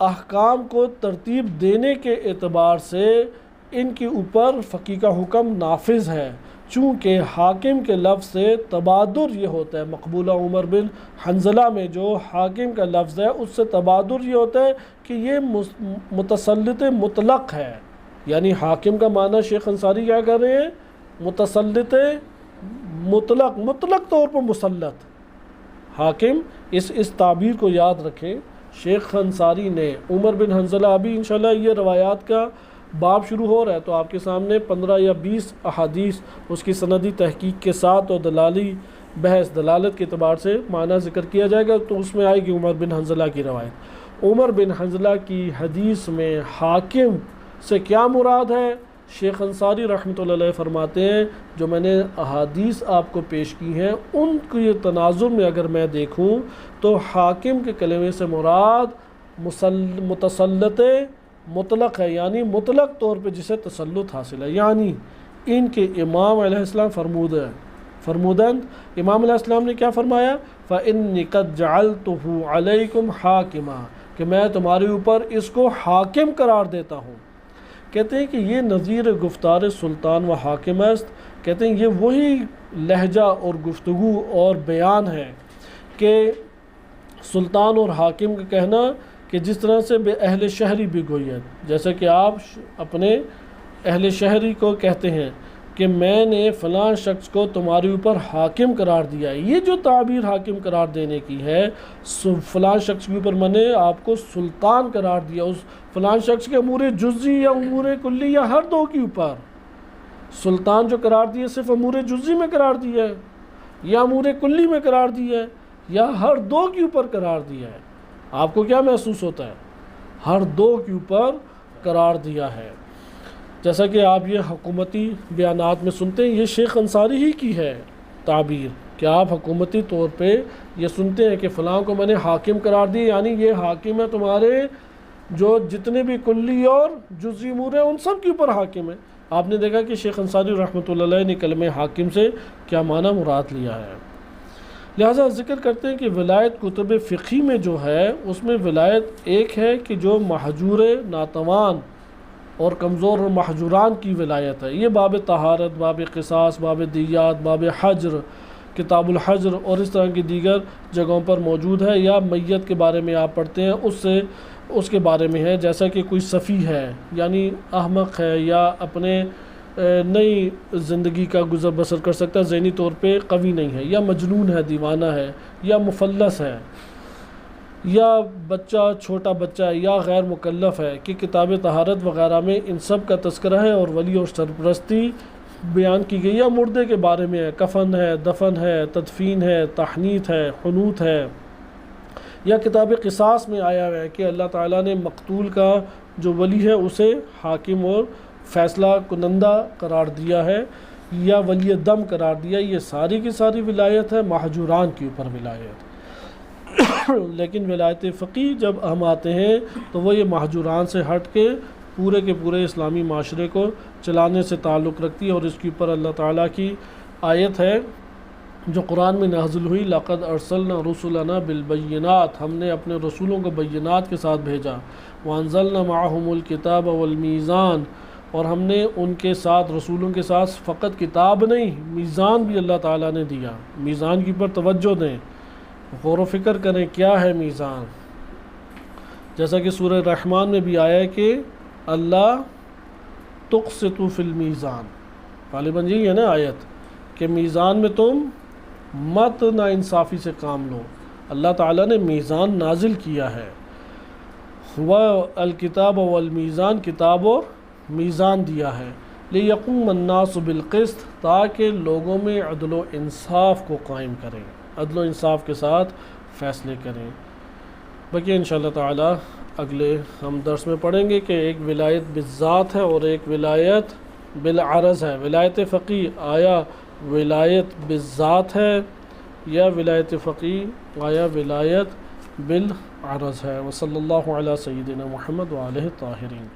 احکام کو ترتیب دینے کے اعتبار سے ان کے اوپر فقیہ کا حکم نافذ ہے، چونکہ حاکم کے لفظ سے تبادر یہ ہوتا ہے۔ مقبولہ عمر بن حنظلہ میں جو حاکم کا لفظ ہے اس سے تبادر یہ ہوتا ہے کہ یہ متسلط مطلق ہے، یعنی حاکم کا معنی شیخ انصاری کیا کر رہے ہیں؟ متسلط مطلق، مطلق طور پر مسلط حاکم۔ اس تعبیر کو یاد رکھیں، شیخ انصاری نے عمر بن حنظلہ، ابھی انشاءاللہ یہ روایات کا باب شروع ہو رہا ہے تو آپ کے سامنے 15 یا 20 احادیث اس کی سندی تحقیق کے ساتھ اور دلالی بحث دلالت کے اعتبار سے معنی ذکر کیا جائے گا، تو اس میں آئے گی عمر بن حنظلہ کی روایت۔ عمر بن حنظلہ کی حدیث میں حاکم سے کیا مراد ہے؟ شیخ انصاری رحمۃ اللہ علیہ فرماتے ہیں جو میں نے احادیث آپ کو پیش کی ہیں ان کے تناظر میں اگر میں دیکھوں تو حاکم کے کلمے سے مراد متسلط مطلق ہے، یعنی مطلق طور پہ جسے تسلط حاصل ہے، یعنی ان کے امام علیہ السلام فرمودند امام علیہ السلام نے کیا فرمایا؟ فَإِنِّي قَدْ جَعَلْتُهُ عَلَيْكُمْ حَاكِمًا، کہ میں تمہارے اوپر اس کو حاکم قرار دیتا ہوں۔ کہتے ہیں کہ یہ نظیر گفتار سلطان و حاکم است، کہتے ہیں یہ وہی لہجہ اور گفتگو اور بیان ہے کہ سلطان اور حاکم کا کہنا کہ جس طرح سے بے اہل شہری بھی گوید، جیسا کہ آپ اپنے اہل شہری کو کہتے ہیں کہ میں نے فلاں شخص کو تمہارے اوپر حاکم قرار دیا ہے، یہ جو تعبیر حاکم قرار دینے کی ہے، فلاں شخص کے اوپر میں نے آپ کو سلطان قرار دیا، اس فلاں شخص کے امور جزئی یا امور کلی یا ہر دو کے اوپر سلطان جو قرار دیا صرف امور جزئی میں قرار دیا ہے یا امور کلی میں قرار دیا ہے یا ہر دو کے اوپر قرار دیا ہے؟ آپ کو کیا محسوس ہوتا ہے؟ ہر دو کے اوپر قرار دیا ہے۔ جیسا کہ آپ یہ حکومتی بیانات میں سنتے ہیں، یہ شیخ انصاری ہی کی ہے تعبیر کہ آپ حکومتی طور پہ یہ سنتے ہیں کہ فلاں کو میں نے حاکم قرار دی، یعنی یہ حاکم ہے تمہارے جو جتنے بھی کلی اور جزئی امور ہیں ان سب کے اوپر حاکم ہے۔ آپ نے دیکھا کہ شیخ انصاری رحمۃ اللہ علیہ نے کلمہ حاکم سے کیا معنی مراد لیا ہے۔ لہٰذا ذکر کرتے ہیں کہ ولایت کتب فقہی میں جو ہے اس میں ولایت ایک ہے کہ جو محجور ناتوان اور کمزور اور محجوران کی ولایت ہے، یہ باب طہارت، باب قصاص، باب دیات، باب حجر، کتاب الحجر اور اس طرح کی دیگر جگہوں پر موجود ہے، یا میت کے بارے میں آپ پڑھتے ہیں اس کے بارے میں ہے، جیسا کہ کوئی سفیہ ہے یعنی احمق ہے یا اپنے نئی زندگی کا گزر بسر کر سکتا ہے، ذہنی طور پہ قوی نہیں ہے، یا مجنون ہے، دیوانہ ہے، یا مفلس ہے، یا بچہ چھوٹا بچہ ہے، یا غیر مکلف ہے، کہ کتاب طہارت وغیرہ میں ان سب کا تذکرہ ہے اور ولی اور سرپرستی بیان کی گئی، یا مردے کے بارے میں ہے، کفن ہے، دفن ہے، تدفین ہے، تحنیت ہے، حنوت ہے، یا کتاب قصاص میں آیا ہے کہ اللہ تعالیٰ نے مقتول کا جو ولی ہے اسے حاکم اور فیصلہ کنندہ قرار دیا ہے یا ولی دم قرار دیا، یہ ساری کی ساری ولایت ہے، محجوران کے اوپر ولایت۔ لیکن ولایت فقی جب ہم آتے ہیں تو وہ یہ محجوران سے ہٹ کے پورے کے پورے اسلامی معاشرے کو چلانے سے تعلق رکھتی ہے، اور اس کے اوپر اللہ تعالیٰ کی آیت ہے جو قرآن میں نازل ہوئی، لَقَدْ أَرْسَلْنَا رُسُلَنَا بِالْبَيِّنَاتِ، ہم نے اپنے رسولوں کو بینات کے ساتھ بھیجا، وَأَنزَلْنَا مَعَهُمُ الْكِتَابَ وَالْمِيزَانَ، اور ہم نے ان کے ساتھ رسولوں کے ساتھ فقط کتاب نہیں میزان بھی اللہ تعالیٰ نے دیا۔ میزان کے اوپر توجہ دیں، غور و فکر کریں کیا ہے میزان، جیسا کہ سورہ رحمان میں بھی آیا ہے کہ اللہ تقسط فی المیزان، غالباً یہی ہے نا آیت کہ میزان میں تم مت نا انصافی سے کام لو، اللہ تعالیٰ نے میزان نازل کیا ہے، الکتاب والمیزان، کتاب اور میزان دیا ہے، لیقوم الناس بالقسط، تاکہ لوگوں میں عدل و انصاف کو قائم کریں، عدل و انصاف کے ساتھ فیصلے کریں۔ باقی انشاءاللہ تعالی اگلے ہم درس میں پڑھیں گے کہ ایک ولایت بالذات ہے اور ایک ولایت بالعرض ہے۔ ولایت فقی آیا ولایت بالذات ہے یا ولایت فقی آیا ولایت بالعرض ہے۔ وصلی اللہ علی سیدنا محمد وآلہ الطاہرین۔